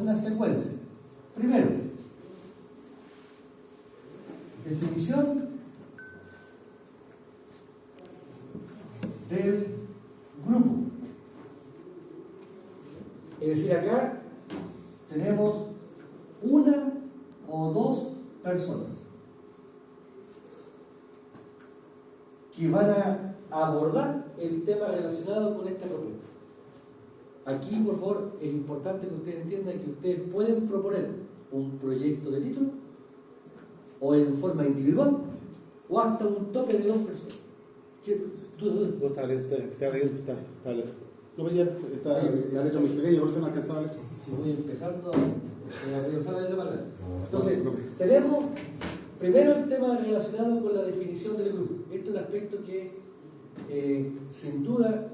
una secuencia. Primero, definición del grupo. Es decir, acá tenemos una o dos personas que van a abordar el tema relacionado con esta propuesta. Aquí, por favor, es importante que ustedes entiendan que ustedes pueden proponer un proyecto de título o en forma individual o hasta un toque de dos personas. Está no, pero ya la letra muy pequeña, por eso no alcanzaba a leer. Si voy empezando a revisar la letra. Entonces, tenemos primero el tema relacionado con la definición del grupo. Este es un aspecto que sin duda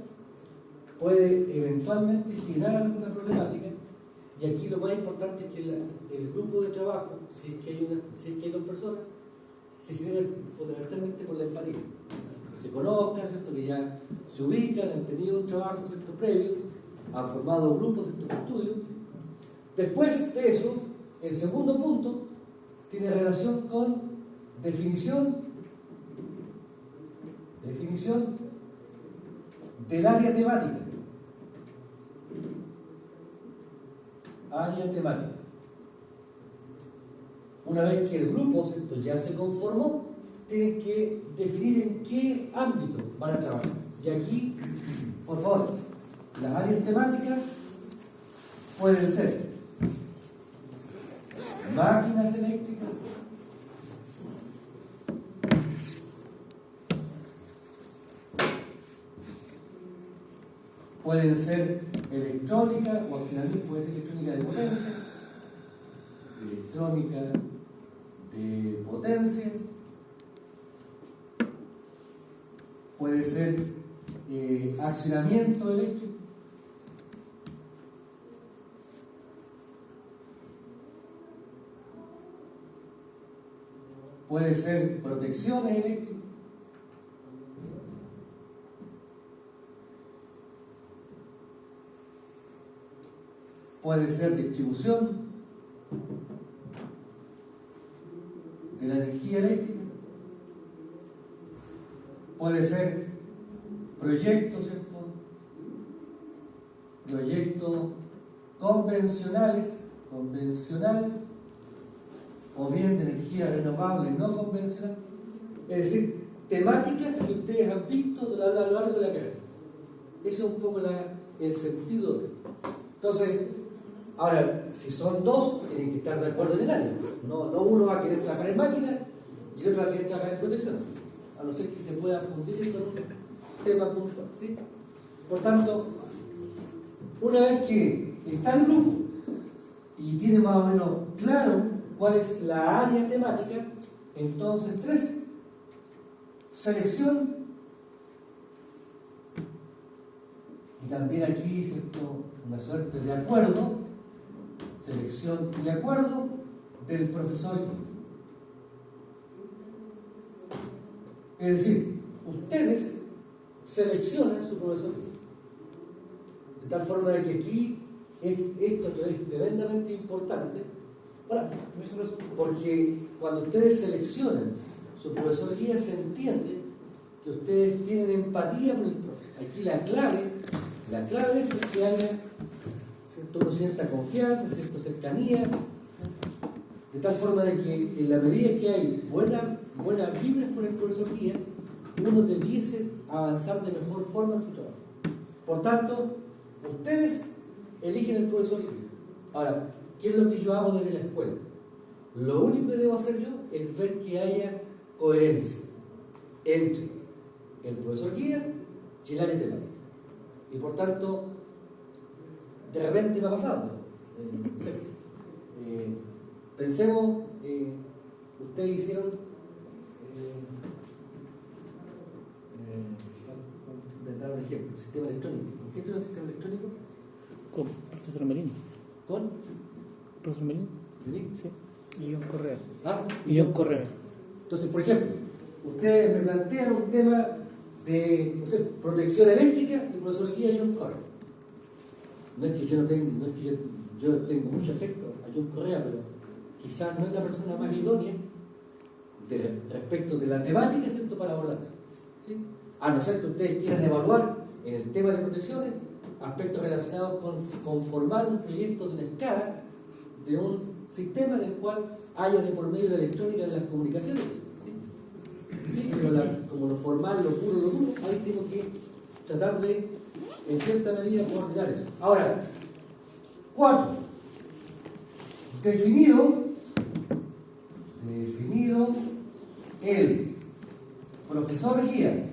puede eventualmente generar alguna problemática, y aquí lo más importante es que el grupo de trabajo, si es que hay dos personas, se genera fundamentalmente con la empatía. Que se conozcan, ¿cierto? Que ya se ubican, han tenido un trabajo, ¿cierto?, previo, han formado grupos, ¿cierto?, de estudio, ¿sí? Después de eso, el segundo punto tiene relación con definición del área temática. Área temática. Una vez que el grupo, ¿cierto?, ya se conformó, tienen que definir en qué ámbito van a trabajar. Y aquí, por favor, las áreas temáticas pueden ser máquinas eléctricas, pueden ser electrónica o accionamiento, puede ser electrónica de potencia, electrónica de potencia, puede ser accionamiento eléctrico, puede ser protecciones eléctricas, puede ser distribución de la energía eléctrica, puede ser proyectos, ¿cierto?, proyectos convencional, o bien de energía renovable no convencional. Es decir, temáticas que ustedes han visto a lo largo de la carrera. Ese es un poco el sentido de esto. Entonces, ahora, si son dos, tienen que estar de acuerdo en el área. No uno va a querer trabajar en máquina y otro va a querer trabajar en protección, a no ser que se pueda fundir eso en un tema puntual, ¿sí? Por tanto, una vez que está el grupo y tiene más o menos claro cuál es la área temática, entonces 3, selección, y también aquí, ¿cierto?, una suerte de acuerdo, selección y acuerdo del profesor. Es decir, ustedes seleccionan su profesor, de tal forma de que aquí esto es tremendamente importante. Ahora, porque cuando ustedes seleccionan su profesor guía, se entiende que ustedes tienen empatía con el profe. Aquí la clave es que se haya, ¿cierto?, una cierta confianza, cierta cercanía, de tal forma de que en la medida que hay buenas vibras con el profesor guía, uno debiese avanzar de mejor forma en su trabajo. Por tanto, ustedes eligen el profesor guía. Ahora, ¿qué es lo que yo hago desde la escuela? Lo único que debo hacer yo es ver que haya coherencia entre el profesor guía y el área temática. Y por tanto, de repente me ha pasado. Pensemos, ustedes hicieron dar un ejemplo, sistema electrónico. ¿Con qué estudian el sistema electrónico? Con profesor Merino. ¿Con? ¿Profesor Merino? ¿Sí? Y un correo. Y un correo. Entonces, por ejemplo, ustedes me plantean un tema de, no sé, protección eléctrica y profesor guía y un correo. No es que yo no tenga, no es que yo yo tengo mucho afecto a John Correa, pero quizás no es la persona más idónea respecto de la temática, excepto para abordar. ¿Sí? A no ser que ustedes quieran evaluar en el tema de protecciones aspectos relacionados con conformar un proyecto de una escala de un sistema en el cual haya de por medio la electrónica de las comunicaciones. ¿Sí? Pero como lo formal, lo puro, ahí tengo que tratar de, en cierta medida, coordinar eso. Ahora, 4. Definido el profesor guía.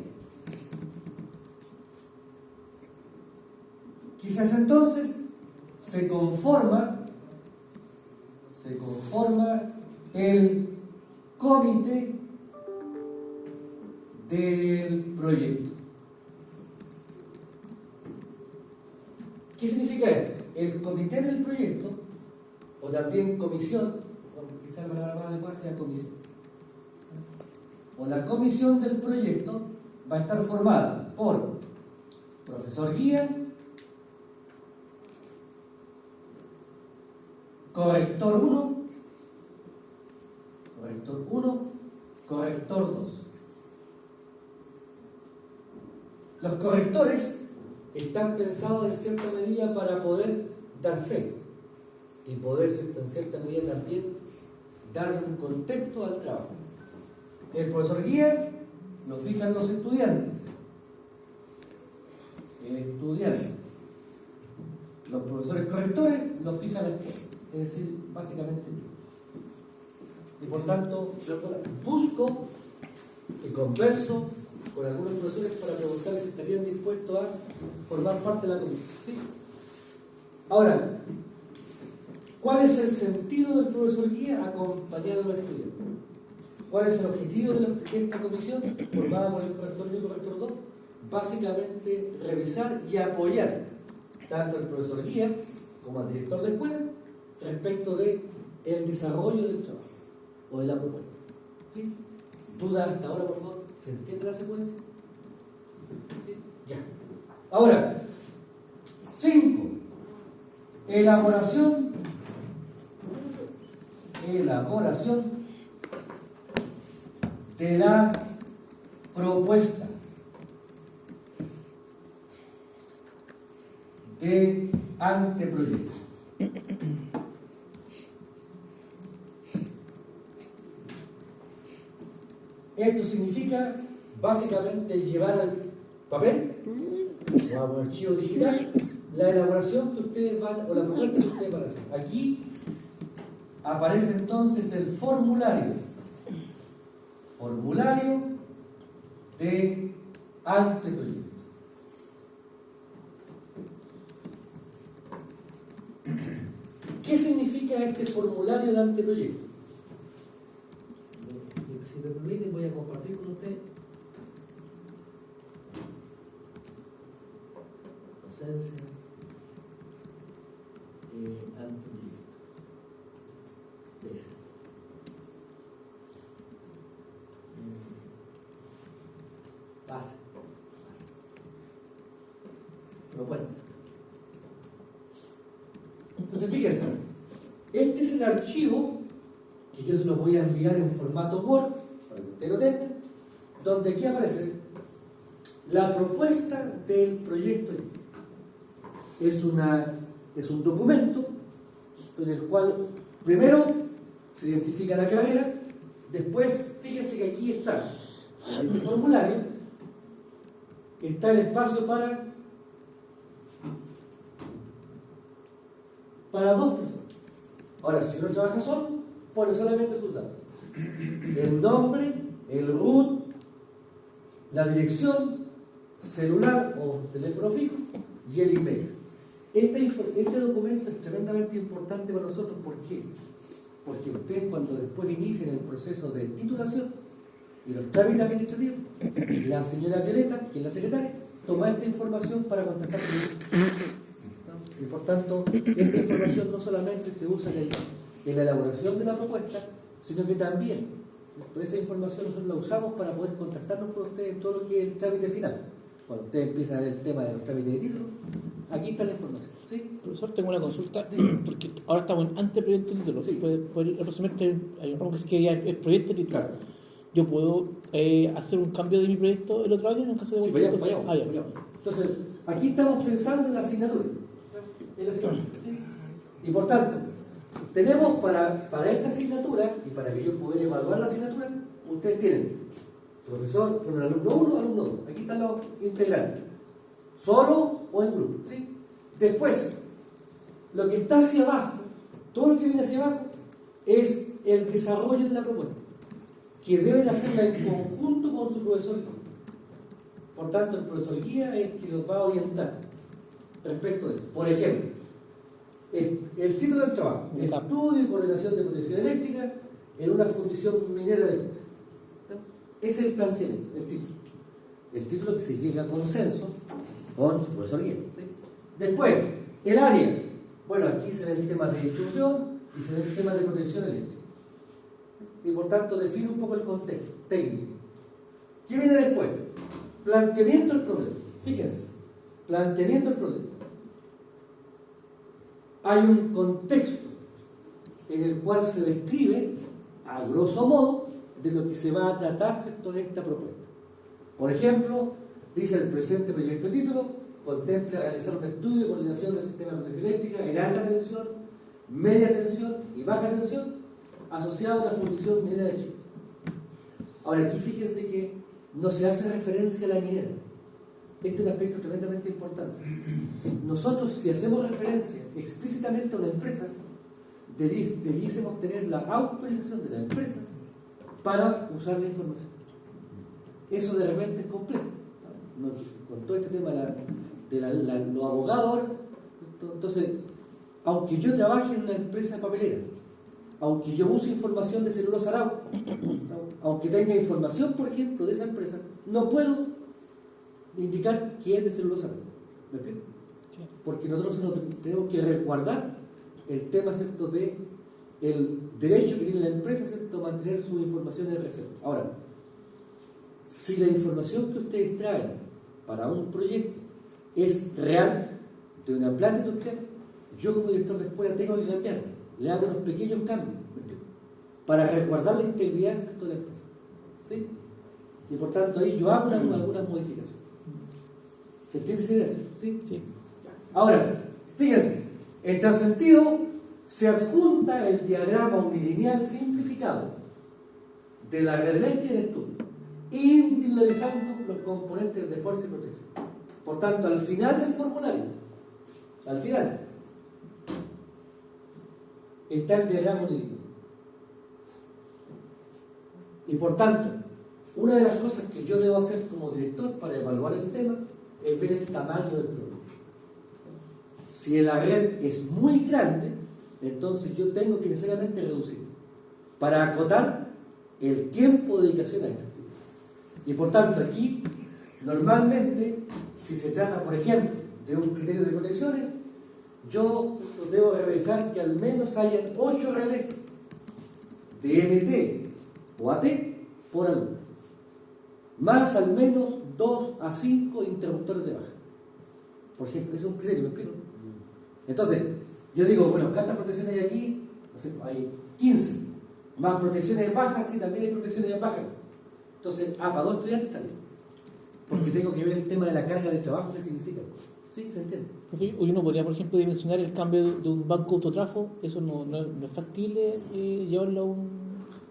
Quizás entonces se conforma el comité del proyecto. ¿Qué significa esto? El comité del proyecto, o también comisión, o quizás la palabra más adecuada sea comisión, o la comisión del proyecto va a estar formada por profesor guía, corrector 1, corrector 2. Los correctores están pensados en cierta medida para poder dar fe y poder en cierta medida también darle un contexto al trabajo. El profesor guía lo fijan los estudiantes. Los profesores correctores lo fijan la escuela, es decir, básicamente yo. Y por tanto, busco y converso con algunos profesores para preguntarles si estarían dispuestos a formar parte de la comisión. ¿Sí? Ahora, ¿cuál es el sentido del profesor guía acompañado de los estudiantes? ¿Cuál es el objetivo de esta comisión formada por el corrector 1 y corrector 2? Básicamente, revisar y apoyar tanto al profesor guía como al director de escuela respecto del desarrollo del trabajo o de la propuesta. ¿Sí? ¿Dudas hasta ahora, por favor? ¿Se entiende la secuencia? ¿Sí? Ya. Ahora, 5. Elaboración de la propuesta de anteproyecto. Esto significa básicamente llevar al papel o a un archivo digital la elaboración que ustedes van, o la propuesta que ustedes van a hacer. Aquí aparece entonces el formulario de anteproyecto. ¿Qué significa este formulario de anteproyecto? Si me permiten, voy a compartir con ustedes. Docencia, anteproyecto. Base. Propuesta. Entonces, fíjense, este es el archivo que yo se los voy a enviar en formato Word, para que usted lo tenga, donde aquí aparece la propuesta del proyecto. Es un documento en el cual primero se identifica la carrera, después, fíjense que aquí está, en este formulario, está el espacio para 2 personas. Ahora, si uno trabaja solo, pone solamente sus datos. El nombre, el root, la dirección, celular o teléfono fijo y el email. Este documento es tremendamente importante para nosotros. ¿Por qué? Porque ustedes, cuando después inicien el proceso de titulación y los trámites administrativos, la señora Violeta, que es la secretaria, toma esta información para contactar con ellos. Y por tanto, esta información no solamente se usa en la elaboración de la propuesta, sino que también esa información nosotros la usamos para poder contactarnos con ustedes en todo lo que es el trámite final. cuando usted empieza a ver el tema de los trámites de título, aquí está la información. ¿Sí? Profesor, tengo una consulta, porque ahora estamos en anteproyecto de título. Sí. Puede aproximadamente, hay un ramo que ya es proyecto de título. Claro. ¿Yo puedo hacer un cambio de mi proyecto el otro año en caso de Sí, cualquier vayamos. cosa? Entonces, aquí estamos pensando en la asignatura. ¿Sí? Y por tanto, tenemos para esta asignatura, y para que yo pueda evaluar la asignatura, ustedes tienen profesor, con el alumno 1, alumno 2. Aquí están los integrantes. Solo o en grupo. ¿Sí? Después, lo que está hacia abajo, todo lo que viene hacia abajo, es el desarrollo de la propuesta, que deben hacerla en conjunto con su profesor guía. Por tanto, el profesor guía es el que los va a orientar respecto de eso. Por ejemplo, el título del trabajo: Estudio y coordinación de protección eléctrica en una fundición minera de... Ese es el planteamiento, el título. El título que se llega a consenso con su profesor guía. ¿Sí? Después, el área. Bueno, aquí se ven temas de distribución y se ven temas de protección eléctrica. Y por tanto define un poco el contexto técnico. ¿Qué viene después? Planteamiento del problema. Fíjense, planteamiento del problema. Hay un contexto en el cual se describe, a grosso modo, de lo que se va a tratar, ¿cierto?, de esta propuesta. Por ejemplo, dice el presente proyecto de título, contempla realizar un estudio de coordinación del sistema de protección eléctrica en alta tensión, media tensión y baja tensión, asociado a la fundición minera de Chile. Ahora, aquí fíjense que no se hace referencia a la minera. Este es un aspecto tremendamente importante. Nosotros, si hacemos referencia explícitamente a una empresa, debiésemos tener la autorización de la empresa para usar la información. Eso de repente es complejo. Con todo este tema de los abogados ahora, entonces, aunque yo trabaje en una empresa papelera, aunque yo use información de Celulosa Arauco, aunque tenga información, por ejemplo, de esa empresa, no puedo indicar quién es de Celulosa Arauco. ¿Me explico? Porque nosotros tenemos que resguardar el tema, ¿cierto?, de el derecho que tiene la empresa, ¿cierto?, a mantener su información en reserva. Ahora, si la información que ustedes traen para un proyecto es real, de una planta industrial, yo como director de escuela tengo que cambiarla. Le hago unos pequeños cambios, ¿me explico?, para resguardar la integridad, ¿cierto?, de la empresa. ¿Sí? Y por tanto ahí yo hago algunas modificaciones. ¿Se entiende esa idea? ¿Sí? Sí. Ahora, fíjense, en tal sentido se adjunta el diagrama unilineal simplificado de la red eléctrica en estudio, individualizando los componentes de fuerza y protección. Por tanto, al final del formulario, al final, está el diagrama unilineal. Y por tanto, una de las cosas que yo debo hacer como director para evaluar el tema es ver el tamaño del problema. Si la red es muy grande, entonces yo tengo que necesariamente reducir para acotar el tiempo de dedicación a esta actividad. Y por tanto, aquí, normalmente, si se trata, por ejemplo, de un criterio de protecciones, yo debo revisar que al menos hayan 8 relés de MT o AT por alumno, más al menos 2 a 5 interruptores de baja. Por ejemplo, ese es un criterio, ¿me explico? Entonces, yo digo, bueno, ¿cuántas protecciones hay aquí? No sé, hay 15. Más protecciones de baja, sí, también hay protecciones de baja. Entonces, para 2 estudiantes también. Porque tengo que ver el tema de la carga de trabajo, ¿qué significa? ¿Sí? ¿Se entiende? Hoy uno podría, por ejemplo, dimensionar el cambio de un banco autotrafo. ¿Eso no es factible llevarlo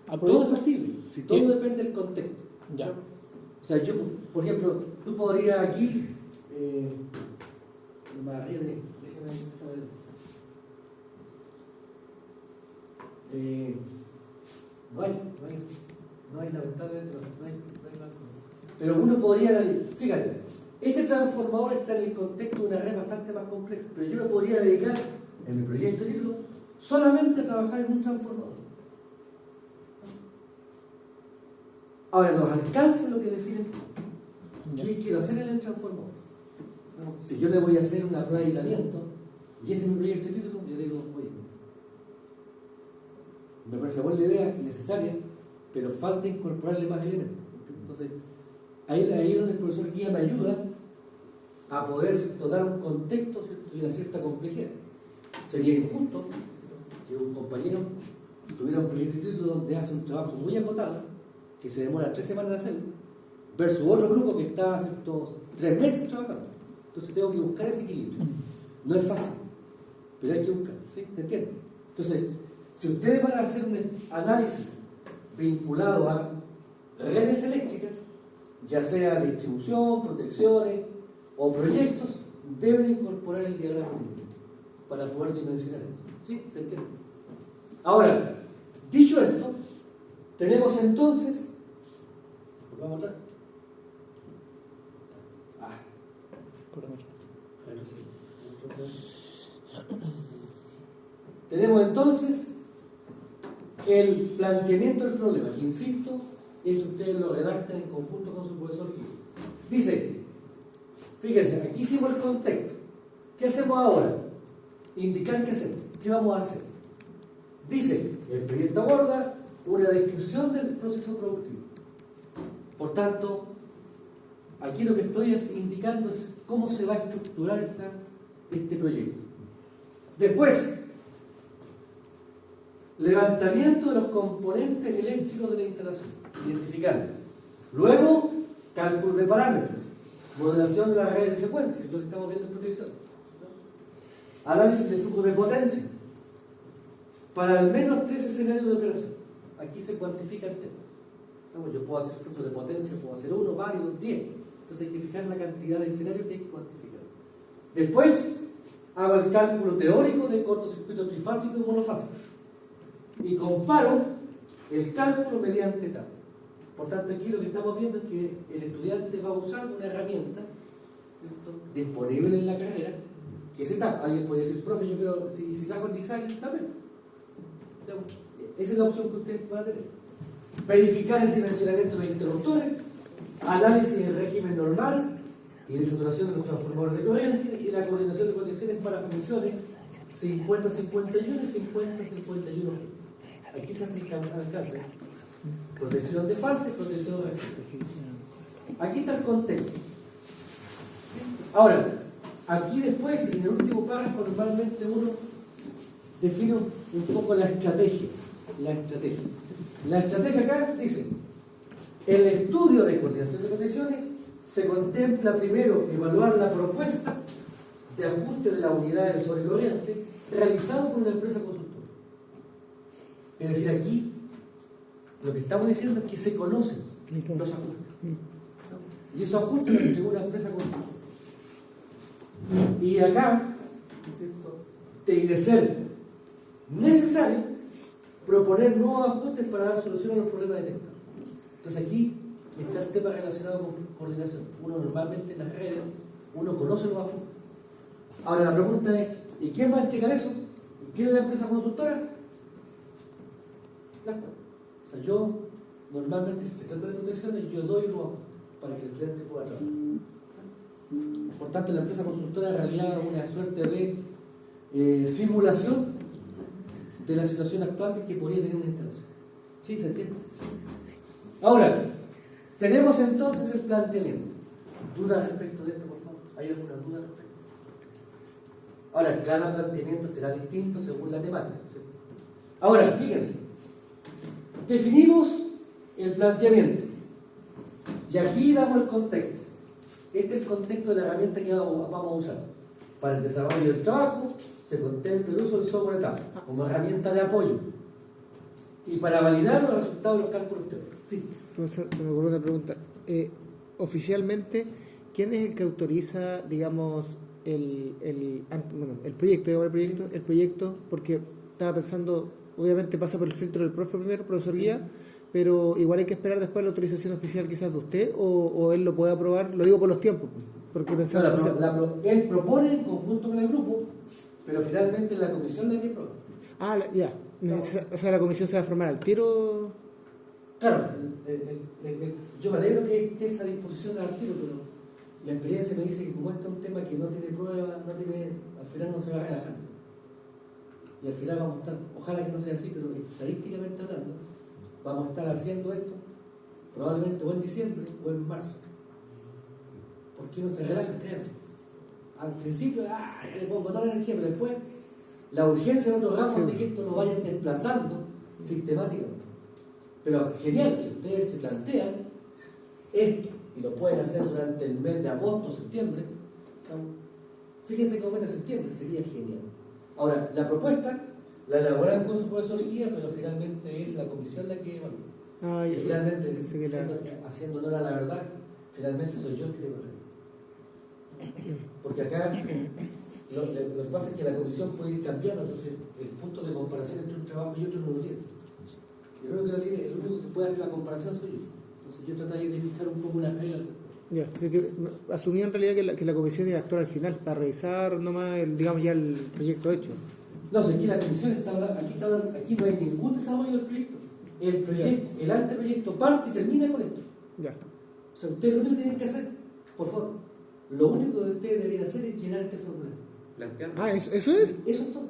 a proyecto? Todo es factible, si todo depende del contexto. Ya. O sea, yo, por ejemplo, tú podrías aquí... no hay lamentablemente, no hay banco. Pero uno podría, fíjate, este transformador está en el contexto de una red bastante más compleja, pero yo me podría dedicar en mi proyecto de título solamente a trabajar en un transformador. Ahora, los alcances lo que definen qué quiero hacer en el transformador. Si yo le voy a hacer una prueba de aislamiento y ese es mi proyecto de título, yo digo, oye, me parece buena la idea, necesaria, pero falta incorporarle más elementos. Entonces, ahí es donde el profesor guía me ayuda a poder, ¿cierto?, dar un contexto, ¿cierto?, y una cierta complejidad. Sería injusto que un compañero tuviera un proyecto de título donde hace un trabajo muy acotado, que se demora 3 semanas en hacerlo, versus otro grupo que está, ¿cierto?, 3 meses trabajando. Entonces tengo que buscar ese equilibrio. No es fácil, pero hay que buscar, ¿sí? ¿Se entiende? Entonces, si ustedes van a hacer un análisis vinculado a redes eléctricas, ya sea distribución, protecciones o proyectos, deben incorporar el diagrama lineal para poder dimensionar esto. ¿Sí? ¿Se entiende? Ahora, dicho esto, tenemos entonces, vamos atrás. Tenemos entonces el planteamiento del problema, que insisto, es que ustedes lo redacten en conjunto con su profesor. Dice, fíjense, aquí hicimos el contexto. ¿Qué hacemos ahora? Indicar qué hacemos. ¿Qué vamos a hacer? Dice, el proyecto aborda una descripción del proceso productivo. Por tanto, aquí lo que estoy indicando es cómo se va a estructurar este proyecto. Después, levantamiento de los componentes eléctricos de la instalación, identificando. Luego, cálculo de parámetros, modelación de las redes de secuencia, lo que estamos viendo en protección. Análisis de flujo de potencia, para al menos 3 escenarios de operación. Aquí se cuantifica el tema. Yo puedo hacer flujo de potencia, puedo hacer 1, varios, 10. Entonces hay que fijar la cantidad de escenarios que hay que cuantificar. Después, hago el cálculo teórico de cortocircuito trifásico y monofásico. Y comparo el cálculo mediante etapa. Por tanto, aquí lo que estamos viendo es que el estudiante va a usar una herramienta, ¿cierto?, disponible en la carrera, que es etapa. Alguien puede decir, profe, yo quiero, si trabajo en design, también. Esa es la opción que ustedes van a tener. Verificar el dimensionamiento de los interruptores, análisis del régimen normal y de saturación de los transformadores de corriente y la coordinación de condiciones para funciones 50-51 y 50-51. Aquí se hace alcance. Protección de fase y protección de residuos. Aquí está el contexto. Ahora, aquí después, en el último párrafo, normalmente uno define un poco la estrategia. La estrategia acá dice, el estudio de coordinación de protecciones se contempla primero evaluar la propuesta de ajuste de la unidad de sobrecorriente realizado por una empresa consultora. Es decir, aquí lo que estamos diciendo es que se conocen los ajustes. Y esos ajustes los entregó una empresa consultora. Y acá, de ser necesario proponer nuevos ajustes para dar solución a los problemas detectados. Entonces aquí está el tema relacionado con coordinación. Uno normalmente en las redes, uno conoce los ajustes. Ahora la pregunta es, ¿y quién va a entregar eso? ¿Quién es la empresa consultora? La escuela. O sea, yo normalmente, si se trata de protecciones, yo doy los ajustes para que el estudiante pueda trabajar. Por tanto, la empresa consultora en realidad es una suerte de simulación de la situación actual que podría tener una instalación. ¿Sí? ¿Se entiende? Ahora, tenemos entonces el planteamiento. ¿Dudas respecto de esto, por favor? ¿Hay alguna duda respecto? Ahora, cada planteamiento será distinto según la temática, ¿sí? Ahora, fíjense. Definimos el planteamiento. Y aquí damos el contexto. Este es el contexto de la herramienta que vamos a usar. Para el desarrollo del trabajo, se contempla el uso del software etapa como herramienta de apoyo. Y para validar los resultados de los cálculos teóricos. Sí. Profesor, se me ocurrió una pregunta. Oficialmente, ¿quién es el que autoriza, digamos, el proyecto? Porque estaba pensando, obviamente pasa por el filtro del profe primero, profesor guía, pero igual hay que esperar después la autorización oficial quizás de usted, o él lo puede aprobar, lo digo por los tiempos, porque pensaba... Él propone en conjunto con el grupo, pero finalmente la comisión la que aprueba. Ya. No. O sea, la comisión se va a formar al tiro... Claro, yo me alegro que esté esa disposición al tiro, pero la experiencia me dice que como este es un tema que no tiene prueba, al final no se va a relajar. Y al final vamos a estar, ojalá que no sea así, pero estadísticamente hablando, vamos a estar haciendo esto probablemente o en diciembre o en marzo. ¿Por qué no se relaja? al principio, le pongo toda la energía, pero después la urgencia de otros ramos de que esto lo vayan desplazando sistemáticamente. Pero genial, si ustedes se plantean esto y lo pueden hacer durante el mes de agosto o septiembre, fíjense cómo mete septiembre, sería genial. Ahora, la propuesta la elaboran con su profesor guía, pero finalmente es la comisión la que evalúa. Y finalmente, haciendo honor a la verdad, finalmente soy yo el que tengo que ver. Porque acá lo que pasa es que la comisión puede ir cambiando, entonces el punto de comparación entre un trabajo y otro no lo tiene. El único que puede hacer la comparación soy yo. Entonces yo trataría de fijar un poco unas reglas. Ya, así que asumía en realidad que la comisión iba a actuar al final para revisar nomás digamos ya el proyecto hecho. No, si aquí la comisión está hablando, aquí no hay ningún desarrollo del proyecto. El anteproyecto parte y termina con esto. Ya. O sea, ustedes lo único que tienen que hacer, por favor, lo único que ustedes deberían hacer es llenar este formulario. ¿Eso es? Eso es todo.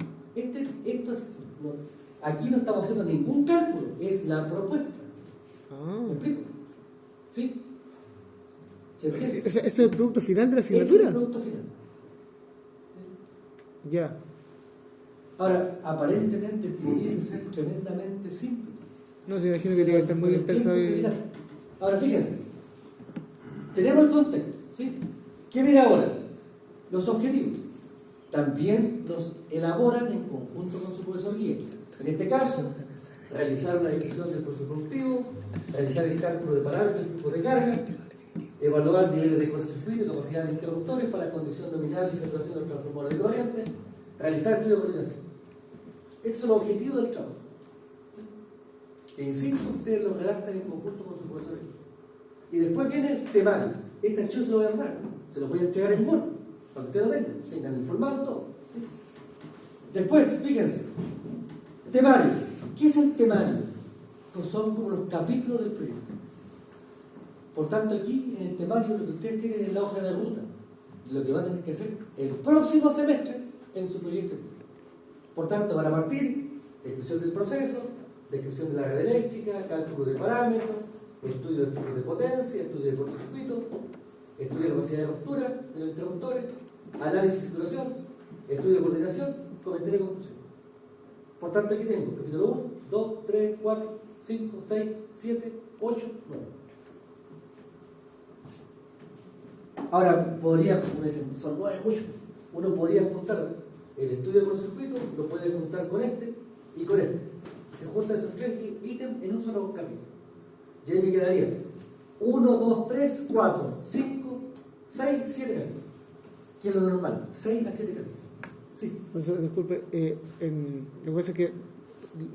Aquí no estamos haciendo ningún cálculo, es la propuesta. ¿Me explico? ¿Sí? ¿Se entiende? ¿Esto es el producto final de la Este es asignatura? el producto final. Ya. Ahora, aparentemente pudiese ser tremendamente simple. No, se imagino que tiene que estar muy bien pensado. Ahora, fíjense, tenemos el contexto, ¿sí? ¿Qué viene ahora? Los objetivos. También los elaboran en conjunto con su profesor guía. En este caso, realizar una descripción del proceso productivo, realizar el cálculo de parámetros y tipo de carga, evaluar niveles de cortocircuito y capacidad de interruptores para condición nominal y saturación del transformador de corriente, realizar estudio de coordinación. Estos son los objetivos del trabajo. Que insisto, ustedes los redactan en conjunto con su profesor guía. Y después viene el temario. Este archivo se lo voy a dar, se lo voy a entregar en Word, para que ustedes lo tengan el formato, todo. Después, fíjense, temario. ¿Qué es el temario? Pues son como los capítulos del proyecto. Por tanto, aquí en el temario lo que ustedes tienen es la hoja de ruta, lo que van a tener que hacer el próximo semestre en su proyecto. Por tanto, van a partir descripción del proceso, descripción de la red eléctrica, cálculo de parámetros, estudio de flujo de potencia, estudio de cortocircuito, estudio de capacidad de ruptura de los interruptores, análisis de saturación, estudio de coordinación, comentario y conclusión. Por tanto, aquí tengo capítulo 1, 2, 3, 4, 5, 6, 7, 8, 9. Ahora, son 9 mucho. Uno podría juntar el estudio de cortocircuito, lo puede juntar con este y con este. Se juntan esos 3 ítems en un solo capítulo. Y ahí me quedaría 1, 2, 3, 4, 5, 6, 7 capítulos. ¿Qué es lo normal? 6 a 7 capítulos. Sí. Profesor, disculpe, lo que pasa es que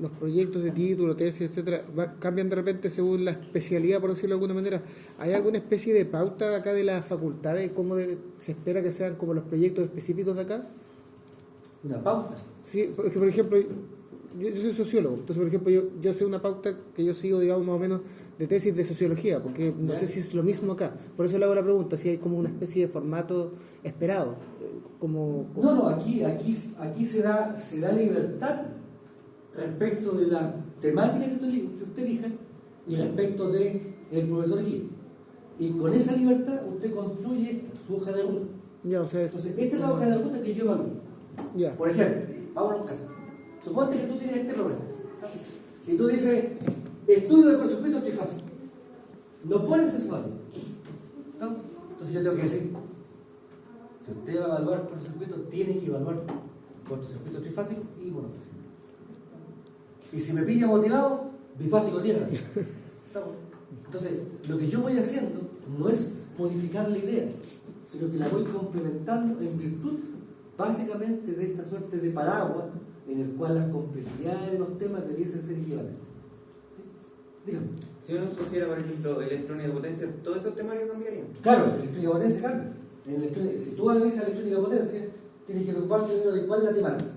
los proyectos de título, tesis, etcétera, cambian de repente según la especialidad, por decirlo de alguna manera. ¿Hay alguna especie de pauta acá de la facultad de cómo se espera que sean como los proyectos específicos de acá? ¿Una pauta? Sí, porque por ejemplo, yo soy sociólogo, entonces por ejemplo yo sé una pauta que yo sigo, digamos, más o menos de tesis de sociología, porque no sé si es lo mismo acá. Por eso le hago la pregunta, si hay como una especie de formato esperado. No, aquí se da libertad respecto de la temática que usted elija y respecto del profesor guía. Y con esa libertad usted construye su hoja de ruta. Ya, o sea, entonces, esta es la hoja de ruta que yo evalúo. Ya. Por ejemplo, vámonos a casa. Suponte que tú tienes este problema. Y tú dices, estudio de cortocircuito trifásico. No pones eso ahí. ¿No? Entonces yo tengo que decir, si usted va a evaluar cortocircuito, tiene que evaluar cortocircuito trifásico y monofásico. Y si me pilla motivado, bifásico tierra. Entonces, lo que yo voy haciendo no es modificar la idea, sino que la voy complementando en virtud básicamente de esta suerte de paraguas en el cual las complejidades de los temas debiesen ser equivalentes. ¿Sí? Dígame. Si uno escogiera, por ejemplo, electrónica de potencia, ¿todos esos temarios cambiarían? Claro, la electrónica de potencia cambia. Si tú analizas la electrónica de potencia, tienes que preocuparte primero de cuál es la temática.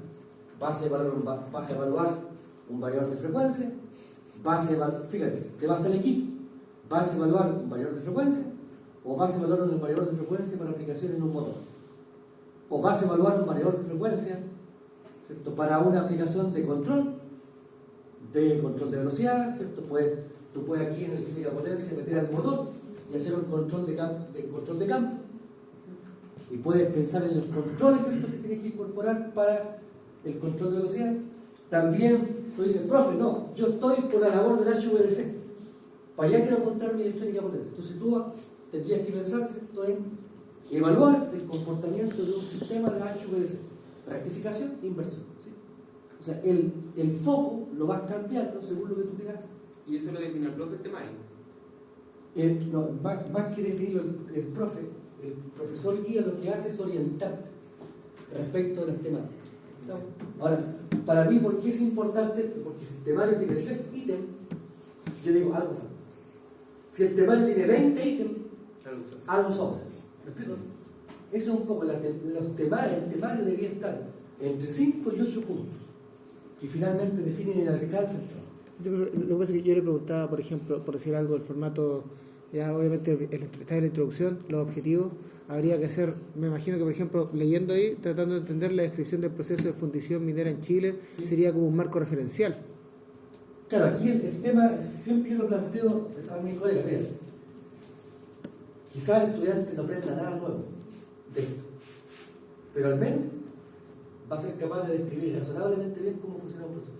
Vas a evaluar un variador de frecuencia, fíjate, te vas al equipo, vas a evaluar un variador de frecuencia, o vas a evaluar un variador de frecuencia para aplicación en un motor, o vas a evaluar un variador de frecuencia, ¿cierto?, para una aplicación de control de velocidad, ¿cierto? Tú puedes aquí en la electrónica de potencia meter al motor y hacer un control de campo. y puedes pensar en los controles que tienes que incorporar para el control de velocidad. También tú dices, profe, no, yo estoy por la labor del HVDC, para allá quiero montar mi electrónica de potencia. Entonces tú tendrías que pensar en evaluar el comportamiento de un sistema de HVDC, rectificación e inversión, ¿sí? O sea, el foco lo vas cambiando según lo que tú quieras. Y eso lo define el profe temario. No, más que definirlo el profesor guía lo que hace es orientar respecto a las temáticas. ¿No? Ahora, para mí, ¿por qué es importante esto? Porque si el temario tiene 3 ítems, yo digo, algo falta. Si el temario tiene 20 ítems, algo sobra. ¿Me explico? Eso es un poco, el temario debería estar entre 5 y 8 puntos, que finalmente definen el alcance del trabajo. Lo que pasa es que yo le preguntaba, por ejemplo, por decir algo, el formato, ya obviamente está en la introducción, los objetivos, habría que hacer, me imagino que por ejemplo, leyendo ahí, tratando de entender la descripción del proceso de fundición minera en Chile, sí, sería como un marco referencial. Claro, aquí el tema, siempre yo lo planteo a mi colega, mira, quizás el estudiante no aprenda nada nuevo de esto, pero al menos va a ser capaz de describir razonablemente bien cómo funciona un proceso.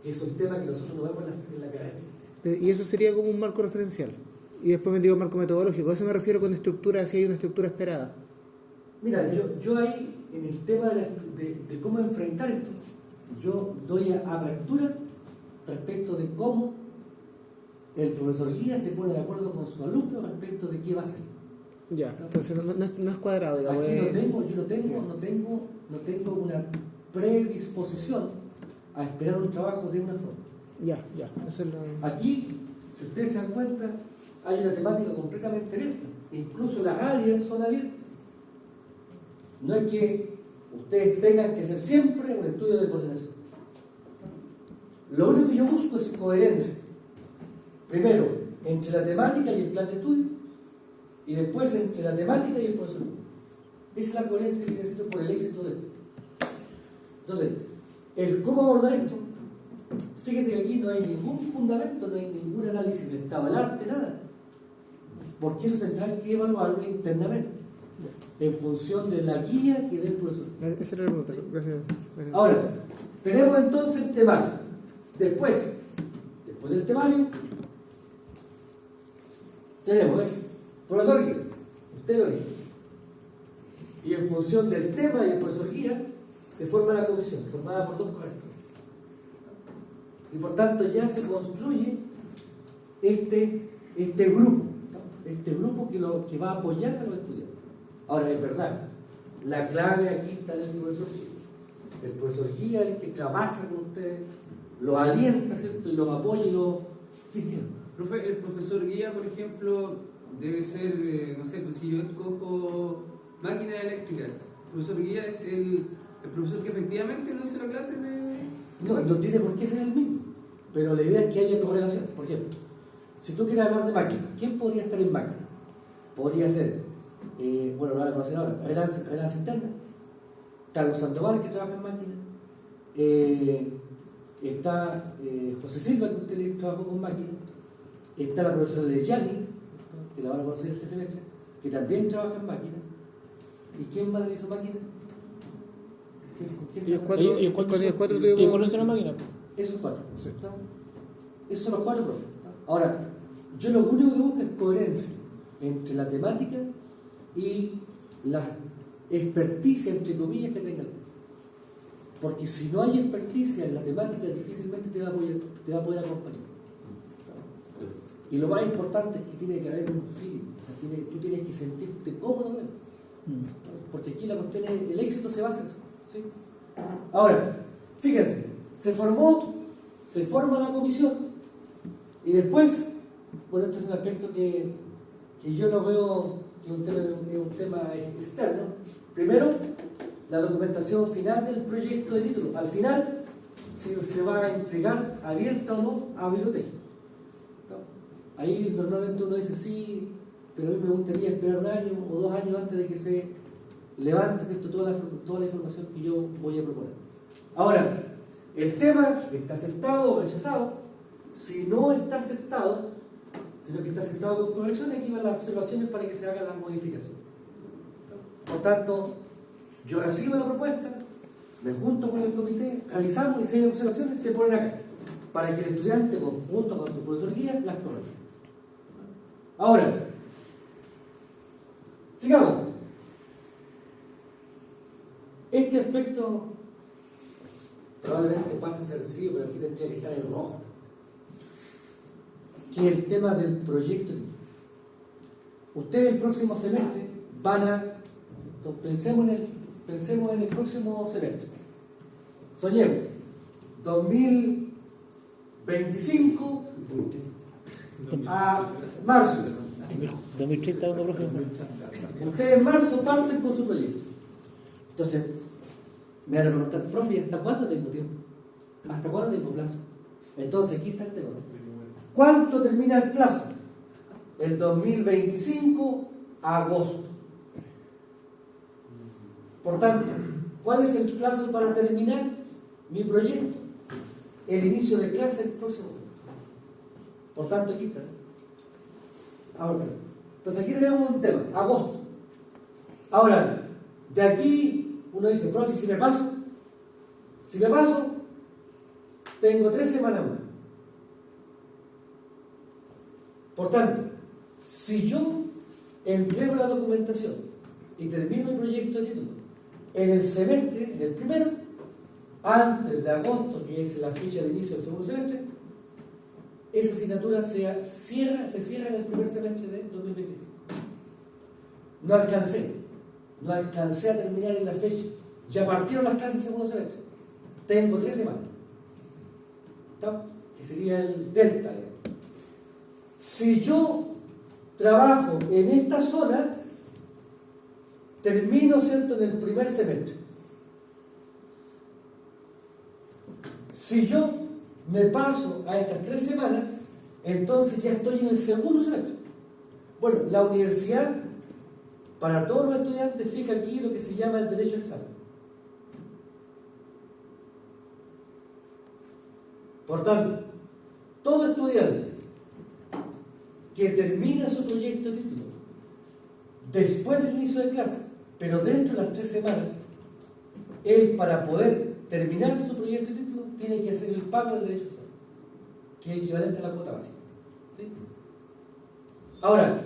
Que es un tema que nosotros no vemos en la academia. Y eso sería como un marco referencial. Y después vendría un marco metodológico. A eso me refiero con estructura, si hay una estructura esperada. Mira, yo ahí, en el tema de cómo enfrentar esto, yo doy apertura respecto de cómo el profesor guía se pone de acuerdo con su alumno respecto de qué va a hacer. Ya, entonces no es cuadrado, digamos. Aquí no tengo una predisposición a esperar un trabajo de una forma. Ya, eso es lo... Aquí, si ustedes se dan cuenta, hay una temática completamente abierta. Incluso las áreas son abiertas. No es que ustedes tengan que hacer siempre un estudio de coordinación. Lo único que yo busco es coherencia. Primero, entre la temática y el plan de estudio, y después entre la temática y el profesor. Esa es la coherencia que necesito por el éxito de esto. Entonces, el cómo abordar esto, fíjense que aquí no hay ningún fundamento, no hay ningún análisis de estado del arte, nada. Porque eso tendrán que evaluarlo internamente, en función de la guía que dé el profesor. Esa era la pregunta, gracias. Ahora, tenemos entonces el temario. Después del temario, tenemos, profesor guía, usted lo elige. Y en función del tema y el profesor guía, se forma la comisión, formada por 2 correctores. Y por tanto ya se construye este grupo que va a apoyar a los estudiantes. Ahora, es verdad, la clave aquí está en el profesor guía. El profesor guía es el que trabaja con ustedes, los alienta, ¿cierto? Y los apoya y los... Profe, el profesor guía, por ejemplo, debe ser, no sé, pues si yo escojo máquina eléctrica, el profesor guía es el profesor que efectivamente no hizo la clase de... No tiene por qué ser el mismo, pero la idea es que haya correlación. Por ejemplo, si tú quieres hablar de máquina, ¿quién podría estar en máquina? Podría ser, bueno, lo van a conocer ahora, Relance Interna, Carlos Sandoval, que trabaja en máquina, está José Silva, que usted trabajó con máquina, está la profesora Leyani, que la van a conocer este semestre, que también trabaja en máquina. ¿Y quién más le hizo máquina? Ellos cuatro tuvimos... conocen la máquina. Esos 4. Sí. Esos son los 4 profes. Ahora, yo lo único que busco es coherencia entre la temática y la experticia, entre comillas, que tengan. Porque si no hay experticia en la temática, difícilmente te va a poder acompañar. Y lo más importante es que tiene que haber un feeling. O sea, tú tienes que sentirte cómodo con él. Porque aquí la cuestión es, el éxito se basa en eso, ¿sí? Ahora, fíjense, se forma la comisión y después, bueno, este es un aspecto que yo no veo que es un tema externo. Primero, la documentación final del proyecto de título. Al final, si se va a entregar abierta o no a biblioteca. Ahí normalmente uno dice sí, pero a mí me gustaría esperar 1 año o 2 años antes de que se levante, ¿cierto?, toda la información que yo voy a proponer. Ahora, el tema está aceptado o rechazado. Si no está aceptado, sino que está aceptado con correcciones, aquí van las observaciones para que se hagan las modificaciones. Por tanto, yo recibo la propuesta, me junto con el comité, realizamos y si hay observaciones se ponen acá, para que el estudiante, junto con su profesor guía, las corrija. Ahora, sigamos. Este aspecto probablemente pase a ser frío, pero aquí tendría que estar en rojo, que es el tema del proyecto. Ustedes el próximo semestre van a, pensemos en el próximo semestre, soñemos, 2025 a marzo. 2030 uno, profe. Ustedes en marzo parten con su proyecto. Entonces, me van a preguntar, profe, ¿hasta cuándo tengo tiempo? ¿Hasta cuándo tengo plazo? Entonces, aquí está el tema. ¿Cuánto termina el plazo? El 2025 a agosto. Por tanto, ¿cuál es el plazo para terminar mi proyecto? El inicio de clase el próximo semestre. Por tanto, aquí está. Ahora, entonces aquí tenemos un tema, agosto. Ahora, de aquí uno dice, profe, si me paso, tengo 3 semanas más. Por tanto, si yo entrego la documentación y termino el proyecto de título en el semestre, en el primero, antes de agosto, que es la fecha de inicio del segundo semestre, esa asignatura se cierra en el primer semestre de 2025. No alcancé a terminar en la fecha. Ya partieron las clases del segundo semestre. Tengo 3 semanas. ¿Está? Que sería el delta. Si yo trabajo en esta zona, termino, ¿cierto?, en el primer semestre. Si yo me paso a estas 3 semanas, entonces ya estoy en el segundo semestre. Bueno, la universidad, para todos los estudiantes, fija aquí lo que se llama el derecho a examen. Por tanto, todo estudiante que termina su proyecto de título después del inicio de clase, pero dentro de las 3 semanas, él, para poder terminar su proyecto de título, tiene que hacer el pago del derecho a examen, que es equivalente a la cuota básica. ¿Sí? Ahora,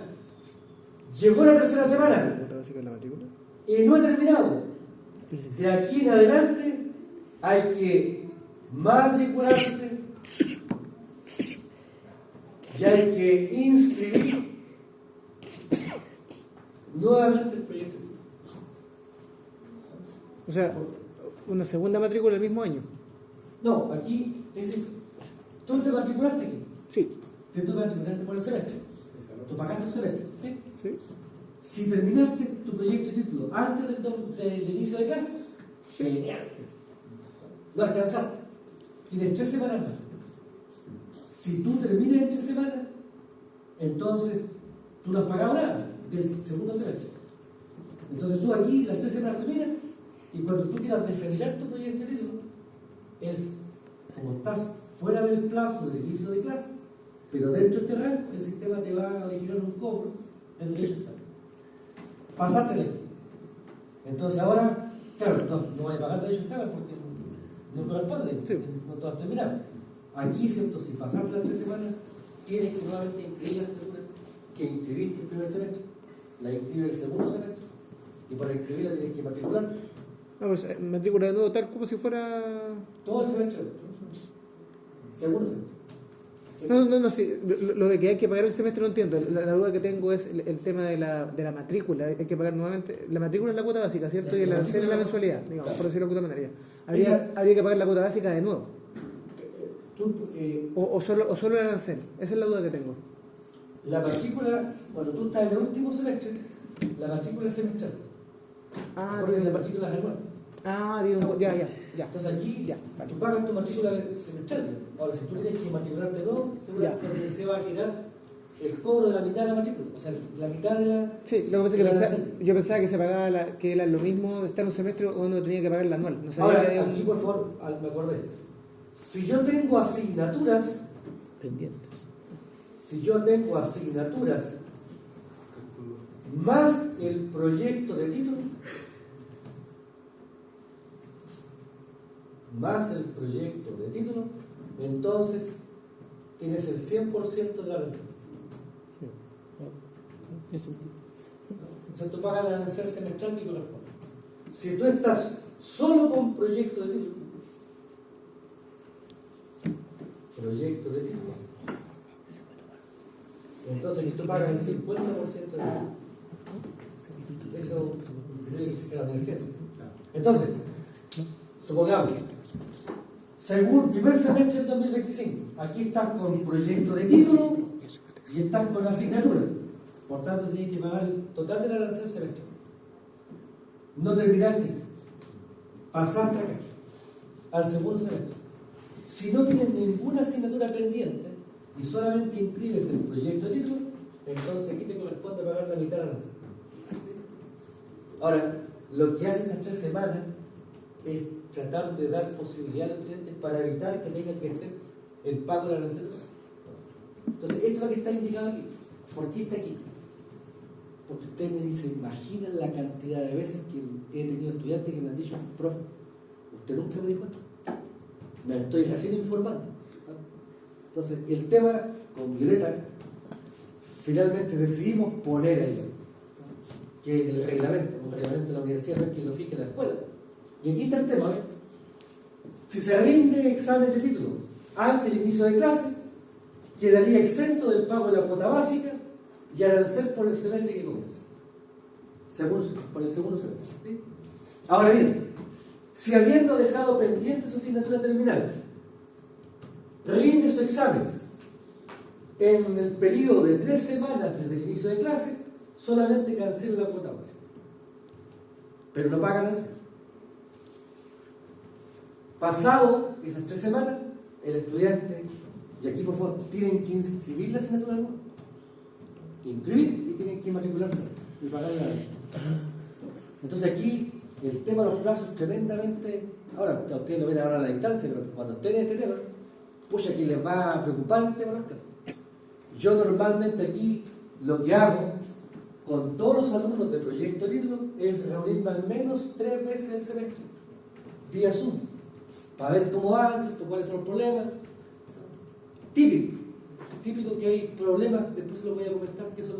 llegó la 3ª semana ¿La cuota básica de la matrícula? y no he terminado. De aquí en adelante hay que matricularse y hay que inscribir nuevamente el proyecto. O sea, una segunda matrícula el mismo año. No, aquí te dicen, tú te matriculaste aquí, Sí. tú matriculaste por el semestre, tú pagaste un semestre, ¿sí? Sí. Si terminaste tu proyecto de título antes del inicio de clase, genial. No alcanzaste. Tienes 3 semanas más. Si tú terminas en 3 semanas, entonces tú no has pagado nada del segundo semestre. Entonces tú aquí las 3 semanas terminas y cuando tú quieras defender tu proyecto de título, es como estás fuera del plazo del inicio de clase, pero dentro de este rango, el sistema te va a originar un cobro del derecho a examen. Pasaste ley. Entonces ahora, claro, no vas a pagar derecho a examen porque no corresponde, Sí. no te has terminado. Aquí, ¿cierto? Si pasaste las 3 semanas, tienes que nuevamente inscribir la asignatura que inscribiste el primer semestre, la inscribes el segundo semestre, y para inscribirla tienes que matricular No, pues, matrícula de nuevo tal como si fuera... todo el semestre. Segundo semestre. Sí. No, sí. Lo de que hay que pagar el semestre no entiendo. La duda que tengo es el tema de la matrícula. Hay que pagar nuevamente. La matrícula es la cuota básica, ¿cierto? Y el arancel es la mensualidad, digamos, Claro. por decirlo de alguna manera. Esa- Habría que pagar la cuota básica de nuevo. Tú, O solo el arancel. Esa es la duda que tengo. la matrícula, cuando tú estás en el último semestre, la matrícula es semestral. Recuerda que la matrícula es anual. Ya. Entonces aquí Ya, tú pagas tu matrícula semestral. Ahora, si tú tienes que matricularte de nuevo, seguramente se va a girar el cobro de la mitad de la matrícula. O sea, la mitad de la... Sí, lo que pasa es que yo pensaba que se pagaba que era lo mismo de estar un semestre o uno tenía que pagar la anual. No sabía que Ahora, había aquí por favor, me acordé. Si yo tengo asignaturas, Pendientes. más el proyecto de título, entonces tienes el 100% de la arancel. Tiene sentido. Entonces tú pagas el arancel semestral que corresponde. Si tú estás solo con proyecto de título, entonces tú pagas el 50% de título. Eso tiene que fijar la universidad. Entonces, supongamos, según primer semestre del 2025, aquí estás con proyecto de título y estás con asignatura. Por tanto, tienes que pagar el total de la arancel semestre. No terminaste, pasaste acá, al segundo semestre. Si no tienes ninguna asignatura pendiente y solamente inscribes el proyecto de título, entonces aquí te corresponde pagar la mitad de la arancel. Ahora, lo que hacen estas 3 semanas es tratar de dar posibilidad a los estudiantes para evitar que tengan que hacer el pago de la arancel. Entonces, esto es lo que está indicado aquí. ¿Por qué está aquí? Porque ustedes me dicen, imaginan la cantidad de veces que he tenido estudiantes que me han dicho, profe, usted nunca me dijo esto. Me estoy haciendo informando. Entonces, el tema con Violeta, finalmente decidimos poner ahí que el reglamento de la universidad no es que lo fije la escuela. Y aquí está el tema, ¿eh? Si se rinde examen de título antes del inicio de clase, quedaría exento del pago de la cuota básica y arancel por el semestre que comienza. Por el segundo semestre. ¿Sí? Ahora bien, si habiendo dejado pendiente su asignatura terminal, rinde su examen en el periodo de 3 semanas desde el inicio de clase, solamente cancela la cuota básica. Pero no paga arancel. Pasado esas 3 semanas, el estudiante, y aquí por favor, tienen que inscribir la asignatura nueva, inscribir y tienen que matricularse y pagar la arancel. Entonces aquí el tema de los plazos es tremendamente. Ahora, a ustedes lo ven ahora a la distancia, pero cuando estén en este tema, pues aquí les va a preocupar el tema de los plazos. Yo normalmente aquí lo que hago con todos los alumnos de proyecto de título es reunirme al menos 3 veces en el semestre, vía Zoom, para ver cómo van, cuáles son los problemas. Típico que hay problemas, después se los voy a comentar, que son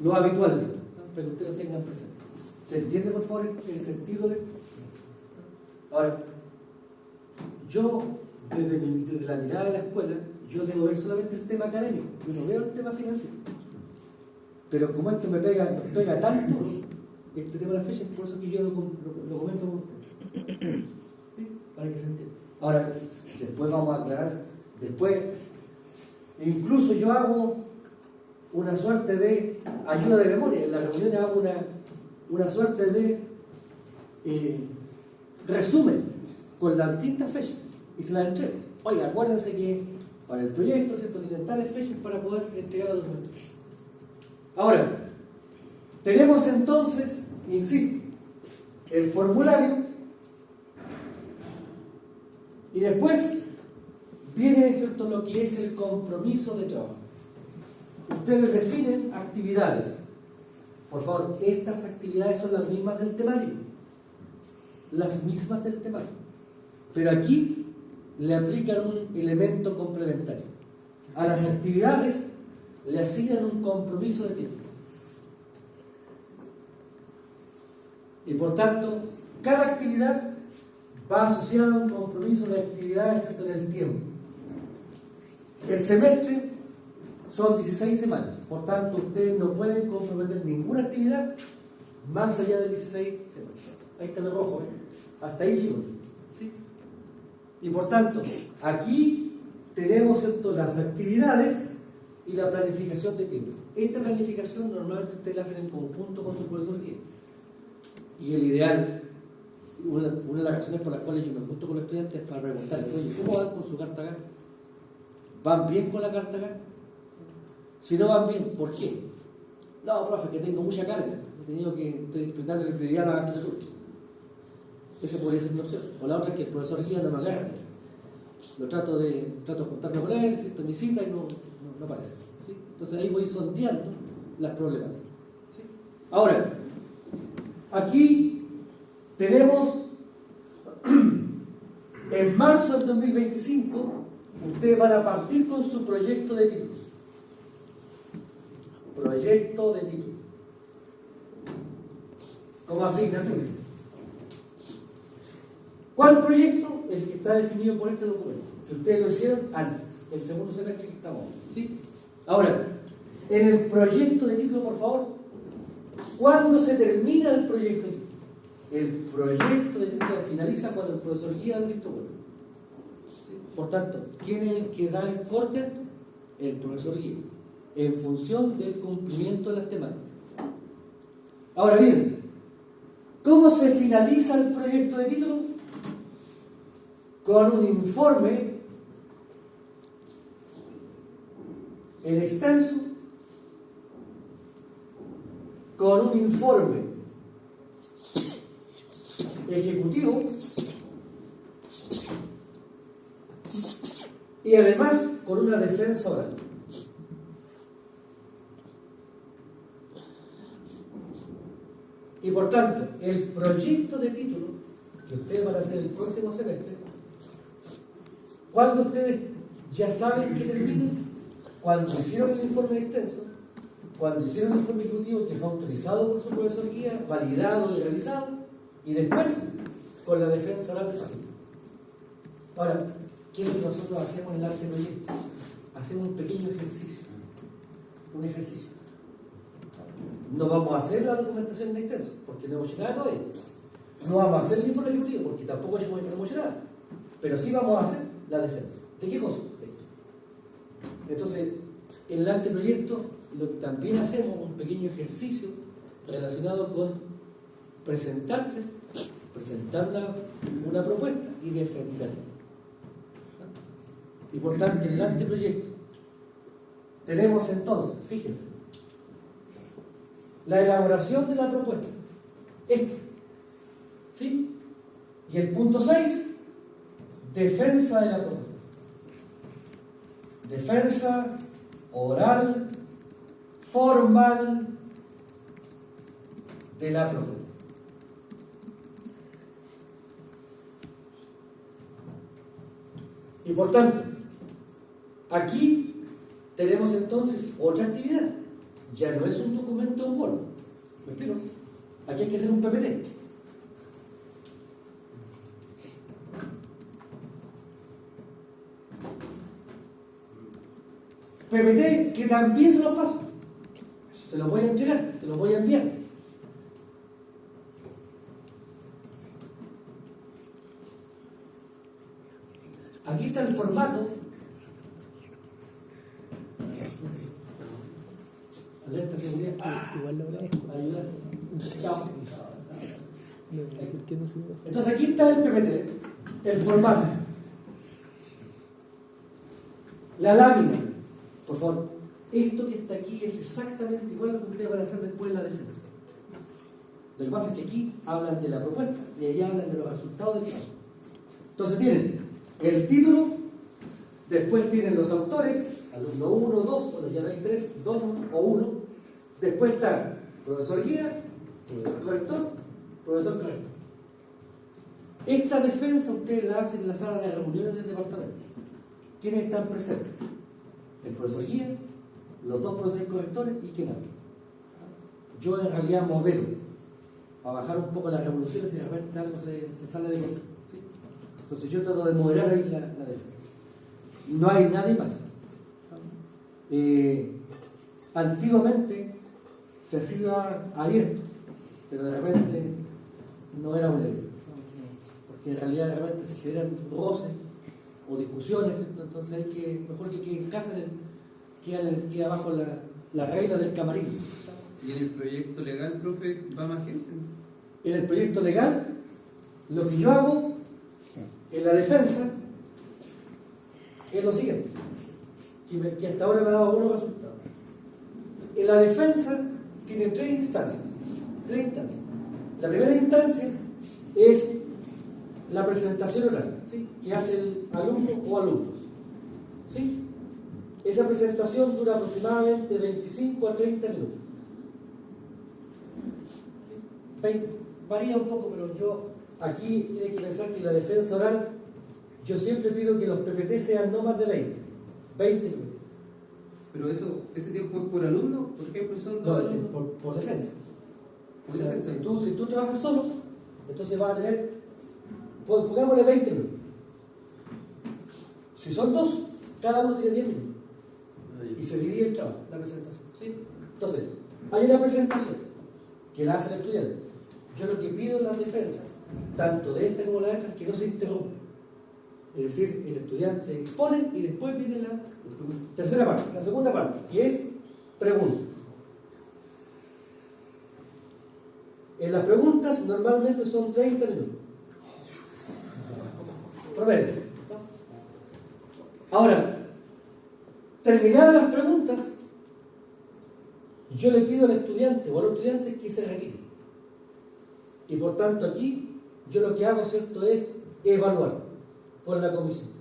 los habituales, ¿no? Pero que ustedes lo tengan presente. ¿Se entiende, por favor, el sentido de esto? Ahora, yo, desde la mirada de la escuela, yo debo ver solamente el tema académico, yo no veo el tema financiero. Pero como esto nos pega tanto, este tema de las fechas, por eso que yo lo comento con ustedes. ¿Sí? Para que se entienda. Ahora, después vamos a aclarar, incluso yo hago una suerte de ayuda de memoria, en la reunión hago una suerte de resumen con las distintas fechas y se las entrego. Oiga, acuérdense que para el proyecto, ¿cierto?, tienen tales fechas para poder entregar los documentos. Ahora, tenemos entonces, insisto, el formulario y después viene, ¿cierto?, lo que es el compromiso de trabajo. Ustedes definen actividades. Por favor, estas actividades son las mismas del temario. Las mismas del temario. Pero aquí le aplican un elemento complementario. A las actividades le asignan un compromiso de tiempo. Y por tanto, cada actividad va asociada a un compromiso de actividades en el tiempo. El semestre son 16 semanas, por tanto ustedes no pueden comprometer ninguna actividad más allá de 16 semanas. Ahí está el rojo, ¿eh? Hasta ahí llego. ¿Sí? Y por tanto, aquí tenemos, ¿cierto?, las actividades y la planificación de tiempo. Esta planificación normalmente ustedes la hacen en conjunto con su profesor guía. Y el ideal, una de las razones por las cuales yo me junto con los estudiantes es para preguntarles, oye, ¿cómo van con su carta GAN? ¿Van bien con la carta GAN? Si no van bien, ¿por qué? No, profe, que tengo mucha carga. Estoy dándole prioridad a la arquitectura. Esa podría ser una opción. O la otra es que el profesor guía no me agarra. Trato de juntarme con él, ¿cierto?, en mi cita y no aparece. ¿Sí? Entonces ahí voy sondeando las problemáticas. ¿Sí? Ahora, aquí tenemos, en marzo del 2025, ustedes van a partir con su proyecto de título. Proyecto de título. Como asignatura. ¿Cuál proyecto? El que está definido por este documento. Que ustedes lo hicieron antes, el segundo semestre que estamos. ¿Sí? Ahora, en el proyecto de título, por favor, ¿cuándo se termina el proyecto de título? El proyecto de título finaliza cuando el profesor guía el visto bueno. ¿Sí? Por tanto, ¿quién es el que da el corte? El profesor guía, en función del cumplimiento de las temáticas. Ahora bien, ¿cómo se finaliza el proyecto de título? Con un informe en extenso, con un informe ejecutivo y además con una defensa oral. Y por tanto, el proyecto de título que ustedes van a hacer el próximo semestre, cuando ustedes ya saben que terminan, cuando hicieron el informe extenso, cuando hicieron el informe ejecutivo que fue autorizado por su profesor guía, validado y realizado, y después con la defensa oral de su título. Ahora, ¿qué es lo que nosotros hacemos en el arte proyecto? Hacemos un pequeño ejercicio. Un ejercicio. No vamos a hacer la documentación en extenso, porque no hemos hecho nada todavía. No vamos a hacer el informe ejecutivo, porque tampoco hemos hecho nada. Pero sí vamos a hacer la defensa. ¿De qué cosa? De esto. Entonces, en el anteproyecto, lo que también hacemos es un pequeño ejercicio relacionado con presentar una propuesta y defenderla. Y por tanto, en el anteproyecto tenemos entonces, fíjense, la elaboración de la propuesta. Esto. ¿Sí? Y el punto 6, defensa de la propuesta. Defensa oral, formal de la propuesta. Y por tanto, aquí tenemos entonces otra actividad. Ya no es un documento en Word. ¿Me explico? Aquí hay que hacer un PPT. PPT que también se lo paso. Se lo voy a entregar, se lo voy a enviar. Aquí está el formato. Alerta seguridad. Igual lo agradezco. Ayudar. Chao. No, es el que no se ve. Entonces aquí está el PPT, el formato. La lámina. Por favor, esto que está aquí es exactamente igual a lo que ustedes van a hacer después en la defensa. Lo que pasa es que aquí hablan de la propuesta y allá hablan de los resultados del trabajo. Entonces tienen el título, después tienen los autores, alumno 1, 2, bueno ya no hay 3, 2 o 1, después está profesor guía, profesor corrector, profesor corrector. Esta defensa ustedes la hacen en la sala de reuniones del departamento. ¿Quiénes están presentes? El profesor guía, los dos profesores correctores y quién habla. Yo en realidad modelo, para bajar un poco las revoluciones y de repente algo se sale de control. ¿Sí? Entonces yo trato de moderar ahí la defensa. No hay nadie más. Antiguamente se hacía abierto, pero de repente no era un ley. Porque en realidad de repente se generan roces o discusiones, entonces hay que, mejor que quede en casa, queda abajo la regla del camarín. Y en el proyecto legal, profe, va más gente. En el proyecto legal, lo que yo hago en la defensa es lo siguiente, que hasta ahora me ha dado buenos resultados. En la defensa tiene tres instancias. La primera instancia es la presentación oral, ¿sí?, que hace el alumno o alumnos. ¿Sí? Esa presentación dura aproximadamente 25 a 30 minutos. varía un poco, pero yo aquí tiene que pensar que en la defensa oral yo siempre pido que los PPT sean no más de 20 minutos. Pero ese tiempo es por alumno, por ejemplo, son No, dos alumnos. por defensa. Por O sea, defensa. si tú trabajas solo, entonces vas a tener, pongámosle 20 minutos. Si son dos, cada uno tiene 10 minutos. Y se divide el trabajo, la presentación. ¿Sí? Entonces, hay una presentación que la hace el estudiante. Yo lo que pido en la defensa, tanto de esta como de la otra, es que no se interrumpa. Es decir, el estudiante expone y después viene la tercera parte, la segunda parte, que es pregunta. En las preguntas normalmente son 30 minutos. Promedio. Ahora, terminadas las preguntas, yo le pido al estudiante o a los estudiantes que se retiren. Y por tanto aquí, yo lo que hago, ¿cierto?, es evaluar con la comisión.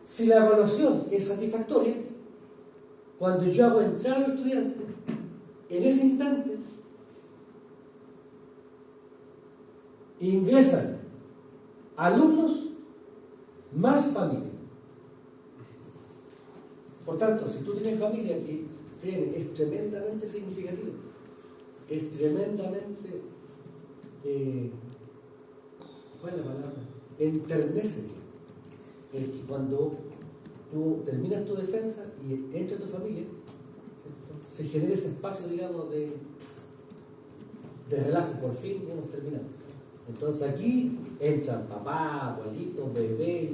Si la evaluación es satisfactoria, cuando yo hago entrar a los estudiantes, en ese instante, ingresan alumnos más familia. Por tanto, si tú tienes familia que creen es tremendamente significativo, es tremendamente, ¿cuál es la palabra? Enternece el que cuando tú terminas tu defensa y entra tu familia, ¿cierto?, se genera ese espacio, digamos, de relajo. Por fin hemos terminado. Entonces aquí entran papá, abuelitos, bebés,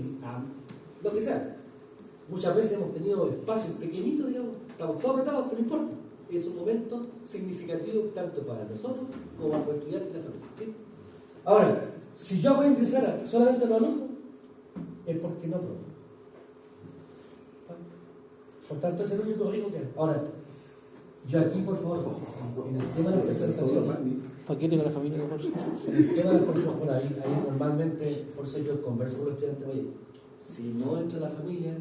lo que sea. Muchas veces hemos tenido espacios pequeñitos, digamos, estamos todos apretados, pero no importa. Es un momento significativo tanto para nosotros como para los estudiantes y la familia. ¿Sí? Ahora, si yo voy a ingresar solamente a los alumnos, es porque no puedo. Por tanto, es el único riesgo que hay. Ahora, yo aquí, por favor, en el tema de la presentación, ¿Paquete para la familia mejor? el tema de la presentación, bueno, ahí normalmente, por eso yo converso con los estudiantes, oye, si no entra la familia,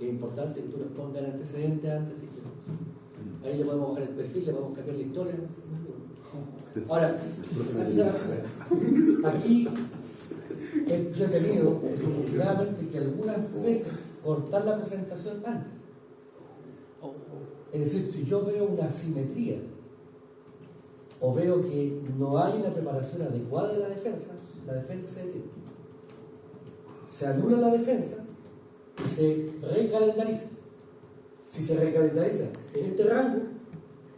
es importante que tú les pongas el antecedente antes. Ahí le podemos bajar el perfil, le podemos cambiar la historia. Ahora, aquí yo he tenido, desafortunadamente, que algunas veces cortar la presentación antes. Es decir, si yo veo una asimetría o veo que no hay una preparación adecuada de la defensa se detiene. Se anula la defensa y se recalendariza. Si se recalendariza en este rango,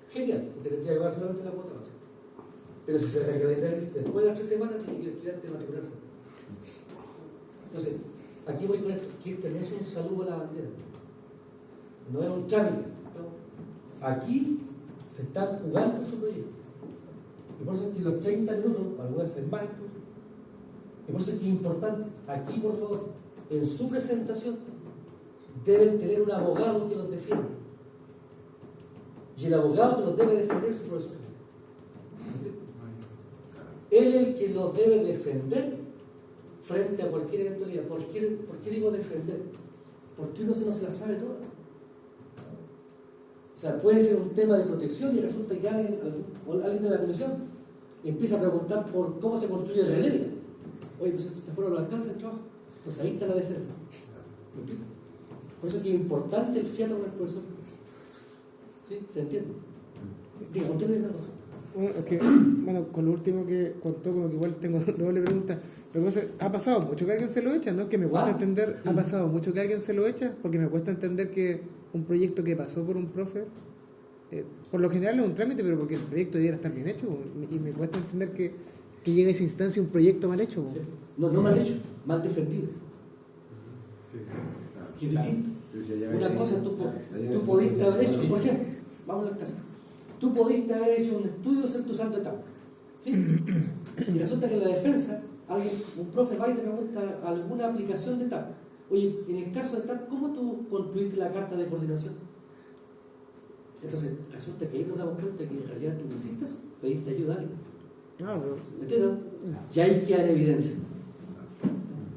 genial, porque tendría que llevar solamente la cuota base. Pero si se recalendariza después de las 3 semanas, tiene que el estudiante matricularse. Entonces, aquí voy con esto, que este no es un saludo a la bandera, no es un trámite, ¿no? Aquí se están jugando su proyecto. Y por eso es que los 30 minutos, algunas veces más incluso, y por eso es que es importante, aquí por favor, en su presentación, deben tener un abogado que los defienda. Y el abogado que los debe defender es su profesor. Él es el que los debe defender frente a cualquier eventualidad. ¿Por qué digo defender? Porque uno no se la sabe toda. O sea, puede ser un tema de protección y resulta que alguien de la comisión empieza a preguntar por cómo se construye el relevo. Oye, pues esto fuera no alcanza el trabajo. Pues ahí está la defensa. Por eso es que es importante el fiato con el profesor. ¿Sí? ¿Se entiende? Diga, usted me dice una cosa. Bueno, con lo último que contó, como que igual tengo doble pregunta. Lo que pasa es, ha pasado mucho que alguien se lo echa, ¿no? Que me cuesta entender, ha pasado mucho que alguien se lo echa, porque me cuesta entender que un proyecto que pasó por un profe, por lo general es un trámite, pero porque el proyecto debiera estar bien hecho, y me cuesta entender que llegue a esa instancia un proyecto mal hecho. Sí. No mal hecho, mal defendido. ¿Qué distinto? Una cosa tú pudiste haber hecho, por ejemplo, vamos a la casa. Tú pudiste haber hecho un estudio sobre tu santo etapa. ¿Sí? Y resulta que en la defensa, un profe va y te pregunta alguna aplicación de TAP. Oye, en el caso de TAP, ¿cómo tú construiste la carta de coordinación? Entonces, resulta que ahí nos damos cuenta que en realidad tú no hiciste eso, pediste ayuda a alguien. ¿Me entiendes? Ya hay que dar evidencia.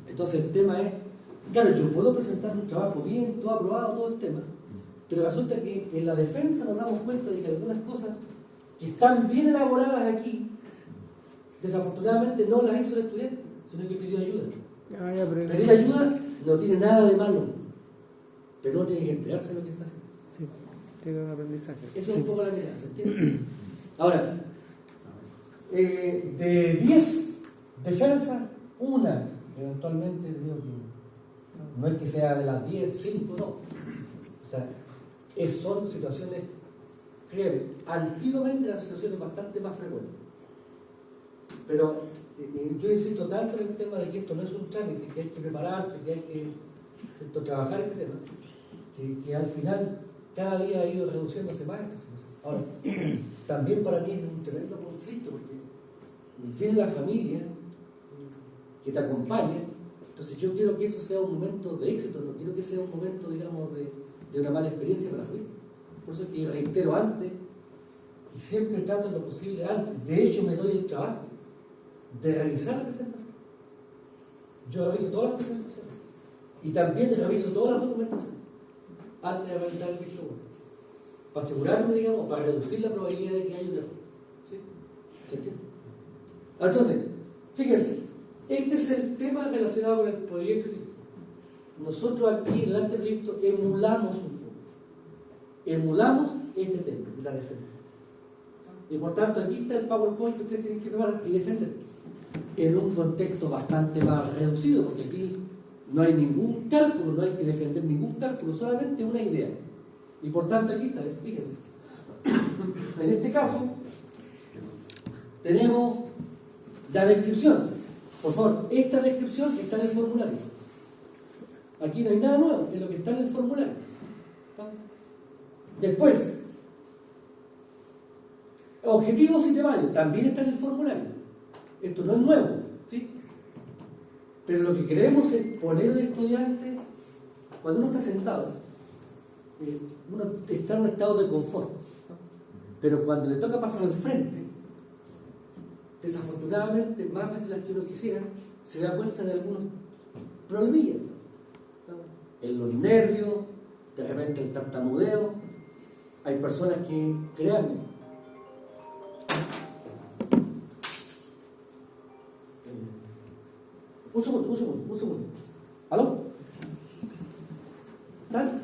Entonces, el tema es, claro, yo puedo presentar un trabajo bien, todo aprobado, todo el tema, pero resulta que en la defensa nos damos cuenta de que algunas cosas que están bien elaboradas aquí, desafortunadamente no las hizo el estudiante, sino que pidió ayuda. Ah, ya, pero... Pedir ayuda no tiene nada de malo, pero uno tiene que enterarse de lo que está haciendo. Sí, tiene un aprendizaje. Eso es un poco la mirada, ¿se entiende? Ahora, de 10 defensas, una eventualmente, digo que no es que sea de las 10, 5, no. O sea, son situaciones, créeme, antiguamente eran situaciones bastante más frecuentes. Pero yo insisto tanto en el tema de que esto no es un trámite, que hay que prepararse, que hay que trabajar este tema, que al final cada día ha ido reduciéndose más esta situación. Ahora, también para mí es un tremendo conflicto, porque viene la familia que te acompaña, entonces yo quiero que eso sea un momento de éxito, no quiero que sea un momento, digamos, de una mala experiencia para la familia. Por eso es que reitero antes, y siempre trato lo posible antes, de hecho me doy el trabajo de revisar la presentación. Yo reviso todas las presentaciones y también reviso todas las documentaciones antes de realizar el visto bueno, para asegurarme, digamos, para reducir la probabilidad de que haya un error. ¿Sí? ¿Se entiende? Entonces, fíjense, este es el tema relacionado con el proyecto. Nosotros aquí en el anteproyecto emulamos un poco. Emulamos este tema, la defensa. Y por tanto, aquí está el PowerPoint que ustedes tienen que preparar y defender en un contexto bastante más reducido, porque aquí no hay ningún cálculo, no hay que defender ningún cálculo, solamente una idea. Y por tanto, aquí está, fíjense. En este caso, tenemos la descripción. Por favor, esta descripción está en el formulario. Aquí no hay nada nuevo, es lo que está en el formulario. ¿Está? Después, objetivos y temarios, también está en el formulario. Esto no es nuevo, ¿sí? Pero lo que queremos es poner al estudiante, cuando uno está sentado, uno está en un estado de confort, ¿no? Pero cuando le toca pasar al frente, desafortunadamente, más veces las que uno quisiera, se da cuenta de algunos problemillas, ¿no? En los nervios, de repente el tartamudeo. Hay personas que, créanme, un segundo. ¿Aló? ¿Están?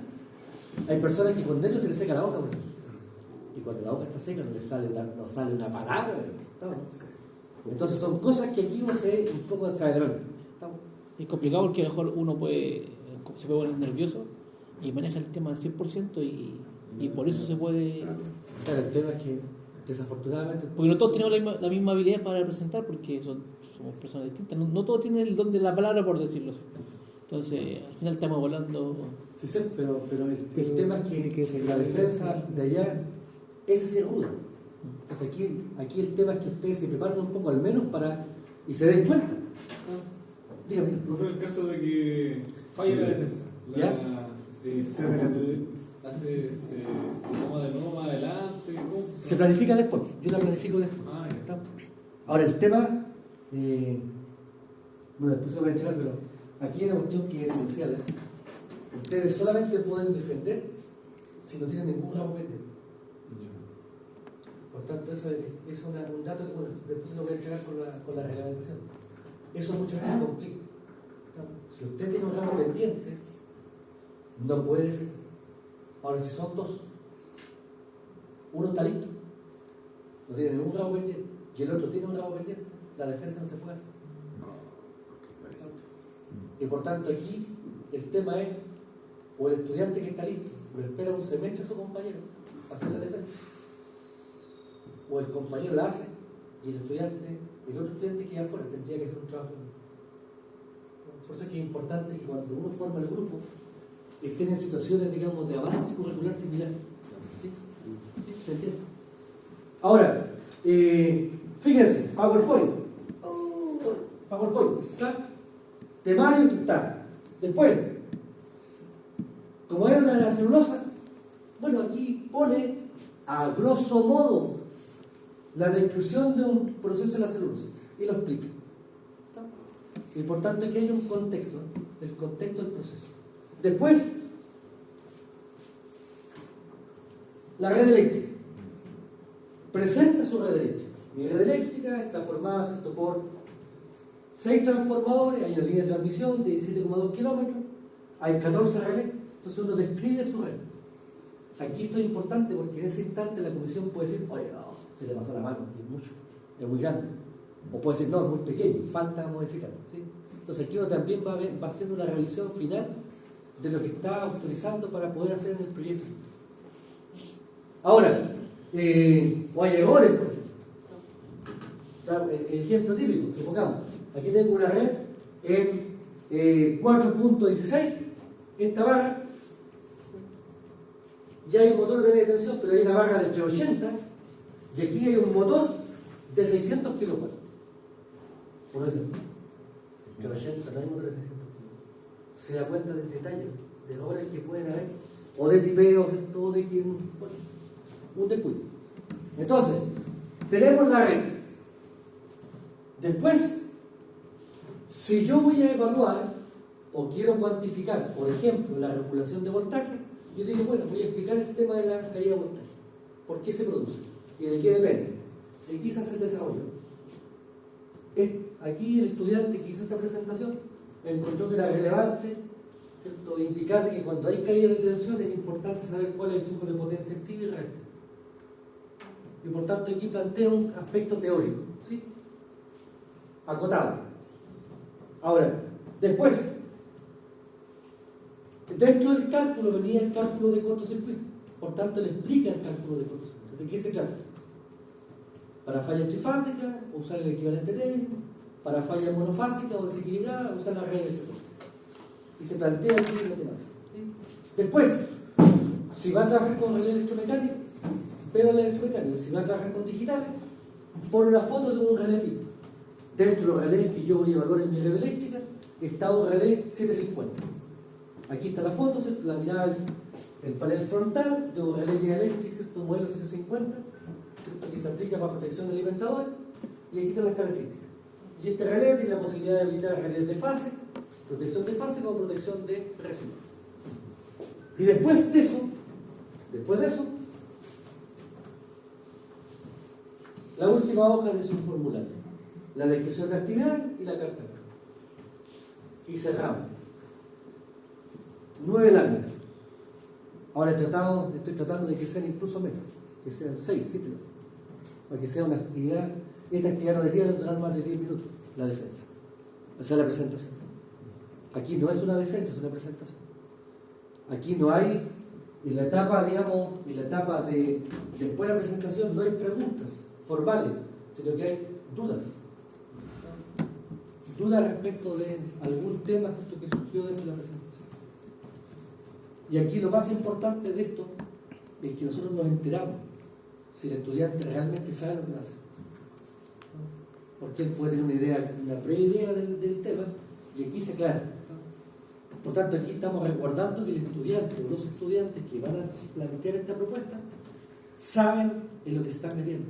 Hay personas que con nervios se les seca la boca, ¿no? Y cuando la boca está seca no sale una palabra, ¿no? Entonces son cosas que aquí uno se un poco hacia adelante. Es complicado porque a lo mejor uno se puede poner nervioso y maneja el tema al 100% y por eso se puede... Claro, el tema es que desafortunadamente... Porque no todos tenemos la misma habilidad para presentar porque somos personas distintas. No todos tienen el don de la palabra, por decirlo así. Entonces, al final estamos hablando... Sí, pero el tema es que la defensa de allá, esa sí es ruda. Entonces aquí el tema es que ustedes se preparen un poco al menos y se den cuenta. Dígame. Profe, el caso de que falla la defensa, se toma de nuevo más adelante. ¿Cómo? Se planifica después, yo la planifico después. Ya. Ahora el tema, bueno, después se lo voy a explicar, pero aquí hay una cuestión que es esencial. Ustedes solamente pueden defender si no tienen ningún ramo pendiente. Por tanto, eso es un dato que, bueno, después se lo voy a entregar con la reglamentación. Eso muchas veces complica. Si usted tiene un ramo pendiente, no puede defender. Ahora, si son dos, uno está listo, no tiene ningún ramo pendiente, y el otro tiene un ramo pendiente, la defensa no se puede hacer. Y por tanto, aquí el tema es, o el estudiante que está listo, o espera un semestre a su compañero para hacer la defensa, o el compañero la hace y el otro estudiante que ya afuera tendría que hacer un trabajo. Por eso es que es importante que cuando uno forma el grupo estén en situaciones, digamos, de avance curricular similar. ¿Sí? ¿Se entiende? Ahora, fíjense, PowerPoint, ¿está? Temario que está. Después, como era una de la celulosa, bueno, aquí pone a grosso modo la descripción de un proceso de la celulosa y lo explica. Lo importante es que haya un contexto, el contexto del proceso. Después, la red eléctrica. presenta su red eléctrica. Mi red eléctrica está formada, ¿cierto?, por 6 transformadores, hay una línea de transmisión de 17,2 kilómetros, hay 14 relés, entonces uno describe su red. Aquí esto es importante porque en ese instante la comisión puede decir, oye, no, se le pasó la mano, es mucho, es muy grande. O puede decir, no, es muy pequeño, falta modificar. ¿Sí? Entonces aquí uno también va haciendo una revisión final de lo que está autorizando para poder hacer en el proyecto. Ahora, Guayegores, por ejemplo. El ejemplo típico, supongamos, aquí tengo una red en 4.16, esta barra, ya hay un motor de media tensión, pero hay una barra de 380, y aquí hay un motor de 600 kilovatios. Por eso, 380, no hay motor de 600 kilovatios. Se da cuenta del detalle, de horas que pueden haber, o de tipeo, o de que un descuido. Entonces, tenemos la red. Después, si yo voy a evaluar o quiero cuantificar, por ejemplo, la regulación de voltaje, yo digo, bueno, voy a explicar el tema de la caída de voltaje. ¿Por qué se produce? ¿Y de qué depende? De qué se hace el desarrollo. Aquí el estudiante que hizo esta presentación encontró que era relevante, ¿cierto?, indicar que cuando hay caída de tensión es importante saber cuál es el flujo de potencia activa y reactiva. Y por tanto aquí plantea un aspecto teórico, ¿sí?, acotado. Ahora, después, dentro del cálculo venía el cálculo de cortocircuito. Por tanto, le explica el cálculo de cortocircuito. ¿De qué se trata? Para fallas trifásicas, usar el equivalente técnico. Para fallas monofásicas o desequilibradas, usar la regla de secuencia. Y se plantea aquí en la temática. ¿Sí? Después, si va a trabajar con relé electromecánico, pega el electromecánico. Si va a trabajar con digitales, pone una foto de un relé tipo. Dentro de los relés que yo voy a evaluar en mi red eléctrica, está un relé 750. Aquí está la foto, ¿cierto?, la mirada, el panel frontal de un relé eléctrico, ¿cierto?, modelo 750, ¿cierto?, que se aplica para protección de alimentadores, y aquí están las características. Y este relé tiene la posibilidad de evitar relés de fase, protección de fase o protección de residuos. Y después de eso, la última hoja de su formulario, la descripción de actividad y la carta. Y cerramos. 9 láminas. Ahora estoy tratando de que sean incluso menos, que sean 6, 7, para que sea una actividad. Esta actividad no debería durar más de 10 minutos, la defensa. O sea, la presentación. Aquí no es una defensa, es una presentación. Aquí no hay, en la etapa, digamos, en la etapa de después de la presentación, no hay preguntas formales, sino que hay dudas. Dudas respecto de algún tema, ¿cierto?, que surgió dentro de la presentación. Y aquí lo más importante de esto es que nosotros nos enteramos si el estudiante realmente sabe lo que va a hacer. Porque él puede tener una idea, una pre-idea del tema, y aquí se aclara. Por tanto, aquí estamos resguardando que el estudiante o los estudiantes que van a plantear esta propuesta saben en lo que se están metiendo.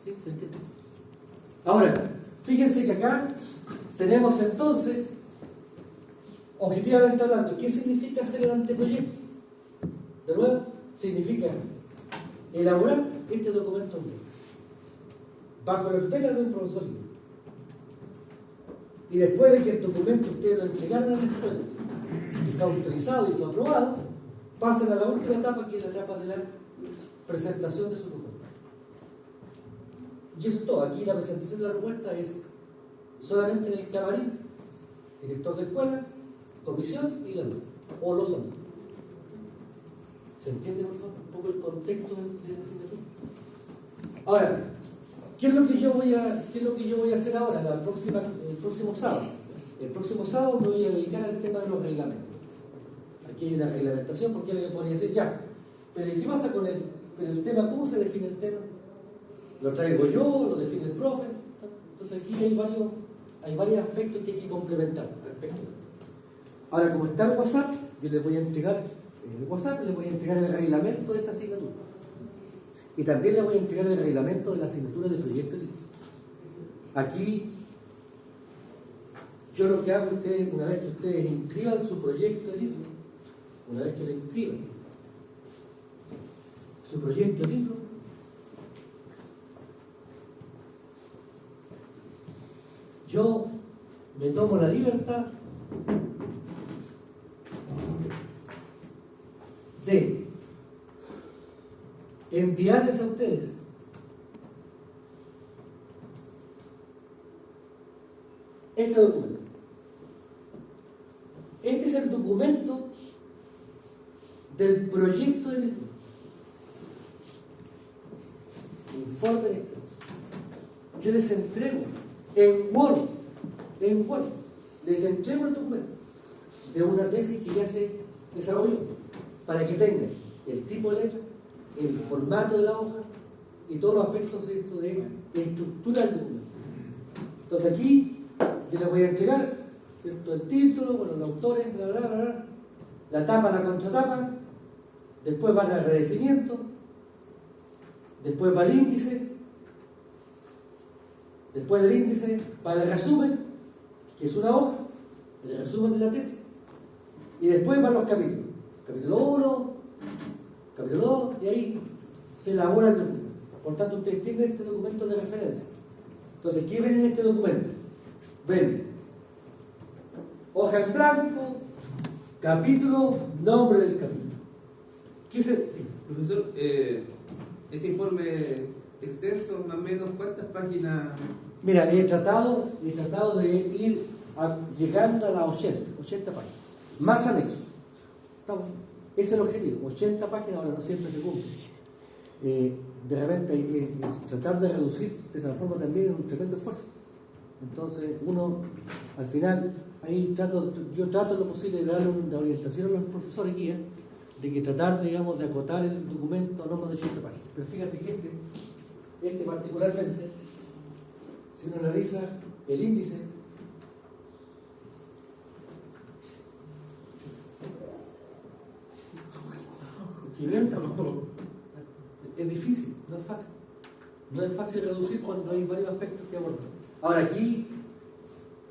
¿Sí? ¿Se entiende? Ahora, fíjense que acá tenemos entonces, objetivamente hablando, ¿qué significa hacer el anteproyecto? De nuevo, significa elaborar este documento bajo la tutela de un profesor. Y después de que el documento ustedes lo entregaron a la escuela y fue autorizado y fue aprobado, pasan a la última etapa, que es la etapa de la presentación de su propuesta. Y eso es todo. Aquí la presentación de la propuesta es solamente en el camarín, director de escuela, comisión y la luz, o los otros. ¿Se entiende, por favor, un poco el contexto de la asignatura? Ahora, ¿qué es lo que yo voy a hacer ahora, el próximo sábado? El próximo sábado me voy a dedicar al tema de los reglamentos. Aquí hay una reglamentación, porque alguien podría decir, ya, pero ¿qué pasa con el tema? ¿Cómo se define el tema? ¿Lo traigo yo? ¿Lo define el profe? Entonces aquí hay varios aspectos que hay que complementar. Perfecto. Ahora, como está el WhatsApp, yo les voy a entregar el reglamento de esta asignatura. Y también les voy a entregar el reglamento de la asignatura de proyecto. Aquí, yo lo que hago ustedes, una vez que ustedes inscriban su proyecto de libro, una vez que lo inscriban, su proyecto de libro, yo me tomo la libertad de enviarles a ustedes este documento. Este es el documento del proyecto de lectura. Informe de extenso. Yo les entrego en Word, les entrego el documento de una tesis que ya se desarrolló para que tengan el tipo de letra, el formato de la hoja y todos los aspectos de esto de estructura del documento. Entonces aquí yo les voy a entregar, ¿cierto?, el título, bueno, los autores, bla, bla, bla, bla, la tapa, la contratapa, después va el agradecimiento, después va el índice, después del índice va el resumen, que es una hoja, el resumen de la tesis, y después van los capítulos. Capítulo 1, capítulo 2, y ahí se elabora el documento. Por tanto, ustedes tienen este documento de referencia. Entonces, ¿qué ven en este documento? Ven hoja en blanco, capítulo, nombre del capítulo. ¿Qué es el? Profesor, ese informe extenso, más o menos, ¿cuántas páginas? Mira, he tratado de ir llegando a las 80 páginas, más anexos. Ese es el objetivo, 80 páginas, ahora no siempre se cumple. De repente tratar de reducir se transforma también en un tremendo esfuerzo. Entonces uno, al final, ahí yo trato lo posible de darle una orientación a los profesores guías, de que tratar, digamos, de acotar el documento a no más de 80 páginas. Pero fíjate que este particularmente, si uno analiza el índice, es difícil, no es fácil. No es fácil reducir cuando hay varios aspectos que abordar. Ahora aquí,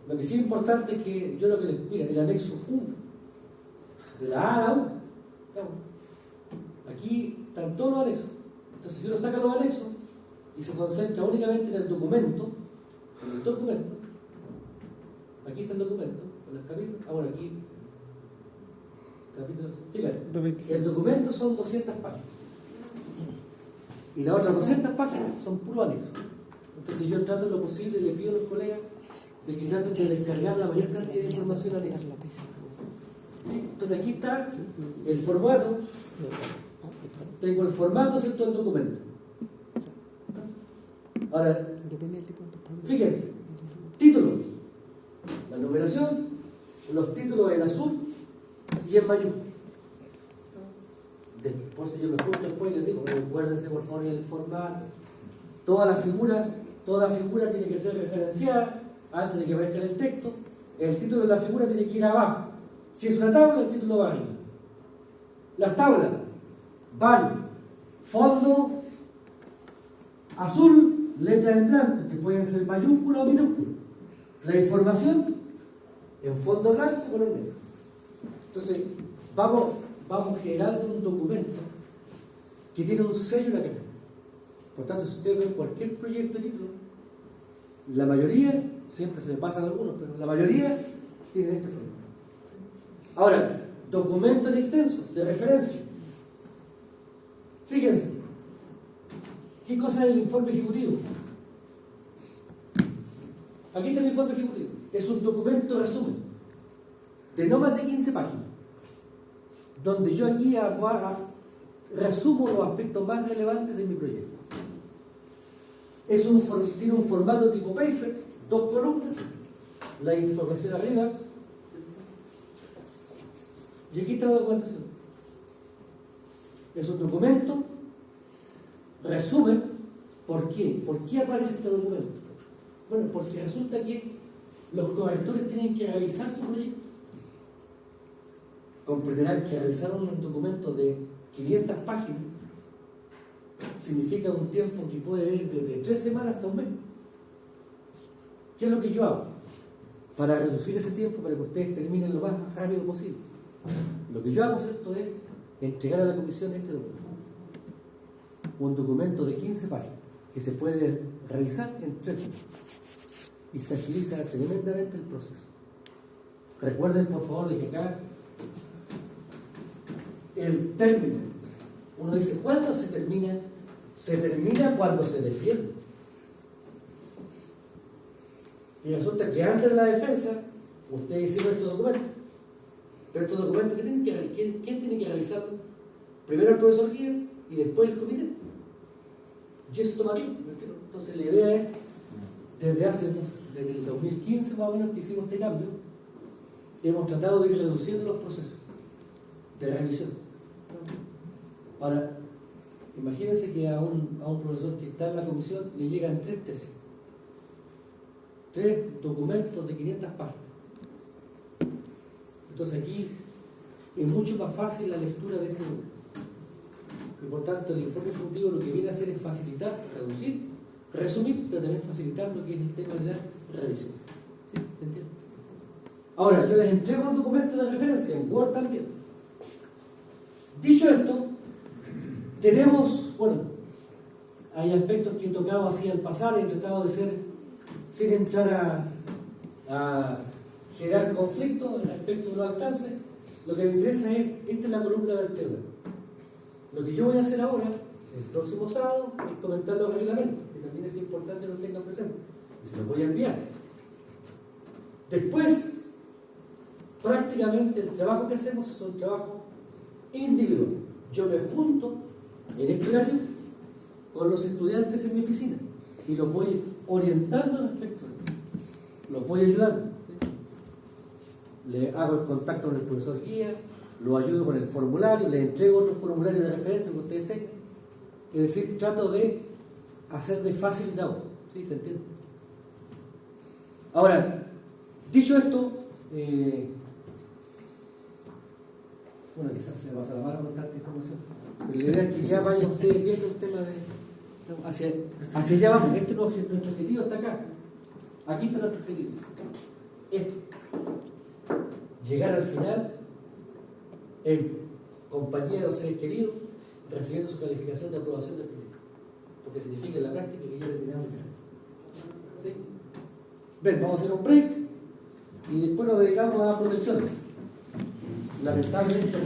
lo que sí es importante es que yo lo que les mira, el anexo 1, de la A a la U, aquí están todos los anexos. Entonces, si uno saca los anexos y se concentra únicamente en el documento, aquí está el documento, en los capítulos, bueno, aquí, capítulos, fíjate, el documento son 200 páginas. Y las otras 200 páginas son puro anexos. Entonces yo trato lo posible, le pido a los colegas de que traten de descargar la mayor cantidad de información anexa. Entonces aquí está el formato, tengo el formato, ¿cierto?, del documento. Ahora, fíjense, título, la numeración, los títulos en azul y en mayúscula. Después, si yo me junto después les digo, acuérdense por favor del formato. Toda figura tiene que ser referenciada antes de que aparezca el texto. El título de la figura tiene que ir abajo. Si es una tabla, el título va arriba. Las tablas van fondo azul, letra en blanco, que pueden ser mayúscula o minúscula. La información en fondo blanco, color negro. Entonces, vamos generando un documento que tiene un sello en la carpeta. Por tanto, si ustedes ven cualquier proyecto de título, la mayoría, siempre se le pasan algunos, pero la mayoría tienen este formato. Ahora, documento en extenso, de referencia. Fíjense, ¿qué cosa es el informe ejecutivo? Aquí está el informe ejecutivo. Es un documento resumen de no más de 15 páginas, donde yo aquí resumo los aspectos más relevantes de mi proyecto. Tiene un formato tipo paper, 2 columnas, la información arriba, y aquí está la documentación. Es un documento, resumen. ¿Por qué? ¿Por qué aparece este documento? Bueno, porque resulta que los correctores tienen que revisar su proyecto. Comprenderán que realizar un documento de 500 páginas significa un tiempo que puede ir desde 3 semanas hasta un mes. ¿Qué es lo que yo hago? Para reducir ese tiempo, para que ustedes terminen lo más rápido posible. Lo que yo hago, ¿cierto?, es entregar a la comisión este documento. Un documento de 15 páginas que se puede revisar en 3 días. y se agiliza tremendamente el proceso. Recuerden, por favor, de que acá el término, uno dice, ¿cuándo se termina? Se termina cuando se defiende. Y resulta que antes de la defensa, ustedes hicieron estos documentos. Pero estos documentos, ¿quién tiene que revisarlos? Primero el profesor guía y después el comité. Y eso toma tiempo. Entonces la idea es, desde el 2015 más o menos que hicimos este cambio, hemos tratado de ir reduciendo los procesos de revisión. Ahora, imagínense que a un profesor que está en la comisión le llegan 3 tesis, 3 documentos de 500 páginas. Entonces aquí es mucho más fácil la lectura de este documento. Y por tanto el informe ejecutivo lo que viene a hacer es facilitar, reducir, resumir, pero también facilitar lo que es el tema de la revisión. ¿Sí? ¿Se entiende? Ahora, yo les entrego un documento de referencia en Word también. Dicho esto, tenemos, bueno, hay aspectos que he tocado así al pasar, he tratado de ser, sin entrar a generar conflictos en respecto de los alcances. Lo que me interesa es, esta es la columna vertebral. Lo que yo voy a hacer ahora, el próximo sábado, es comentar los reglamentos, que también es importante que lo tengan presente, y se los voy a enviar. Después, prácticamente el trabajo que hacemos es un trabajo individual. Yo me junto en este horario con los estudiantes en mi oficina y los voy orientando respecto a eso. Los voy ayudando. Le hago el contacto con el profesor guía, lo ayudo con el formulario, les entrego otros formularios de referencia que ustedes tengan. Es decir, trato de hacer de facilitador. ¿Sí? ¿Se entiende? Ahora, dicho esto, bueno, quizás se me pasa la mano con tanta información, pero la idea es que ya vayan ustedes viendo el tema de... Hacia allá vamos. Este es nuestro objetivo, está acá. Aquí está nuestro objetivo. Esto. Llegar al final en compañía de los seres queridos, recibiendo su calificación de aprobación del proyecto. Porque significa en la práctica que ya terminamos. ¿Sí? Ven, vamos a hacer un break y después nos dedicamos a protección. Lamentablemente,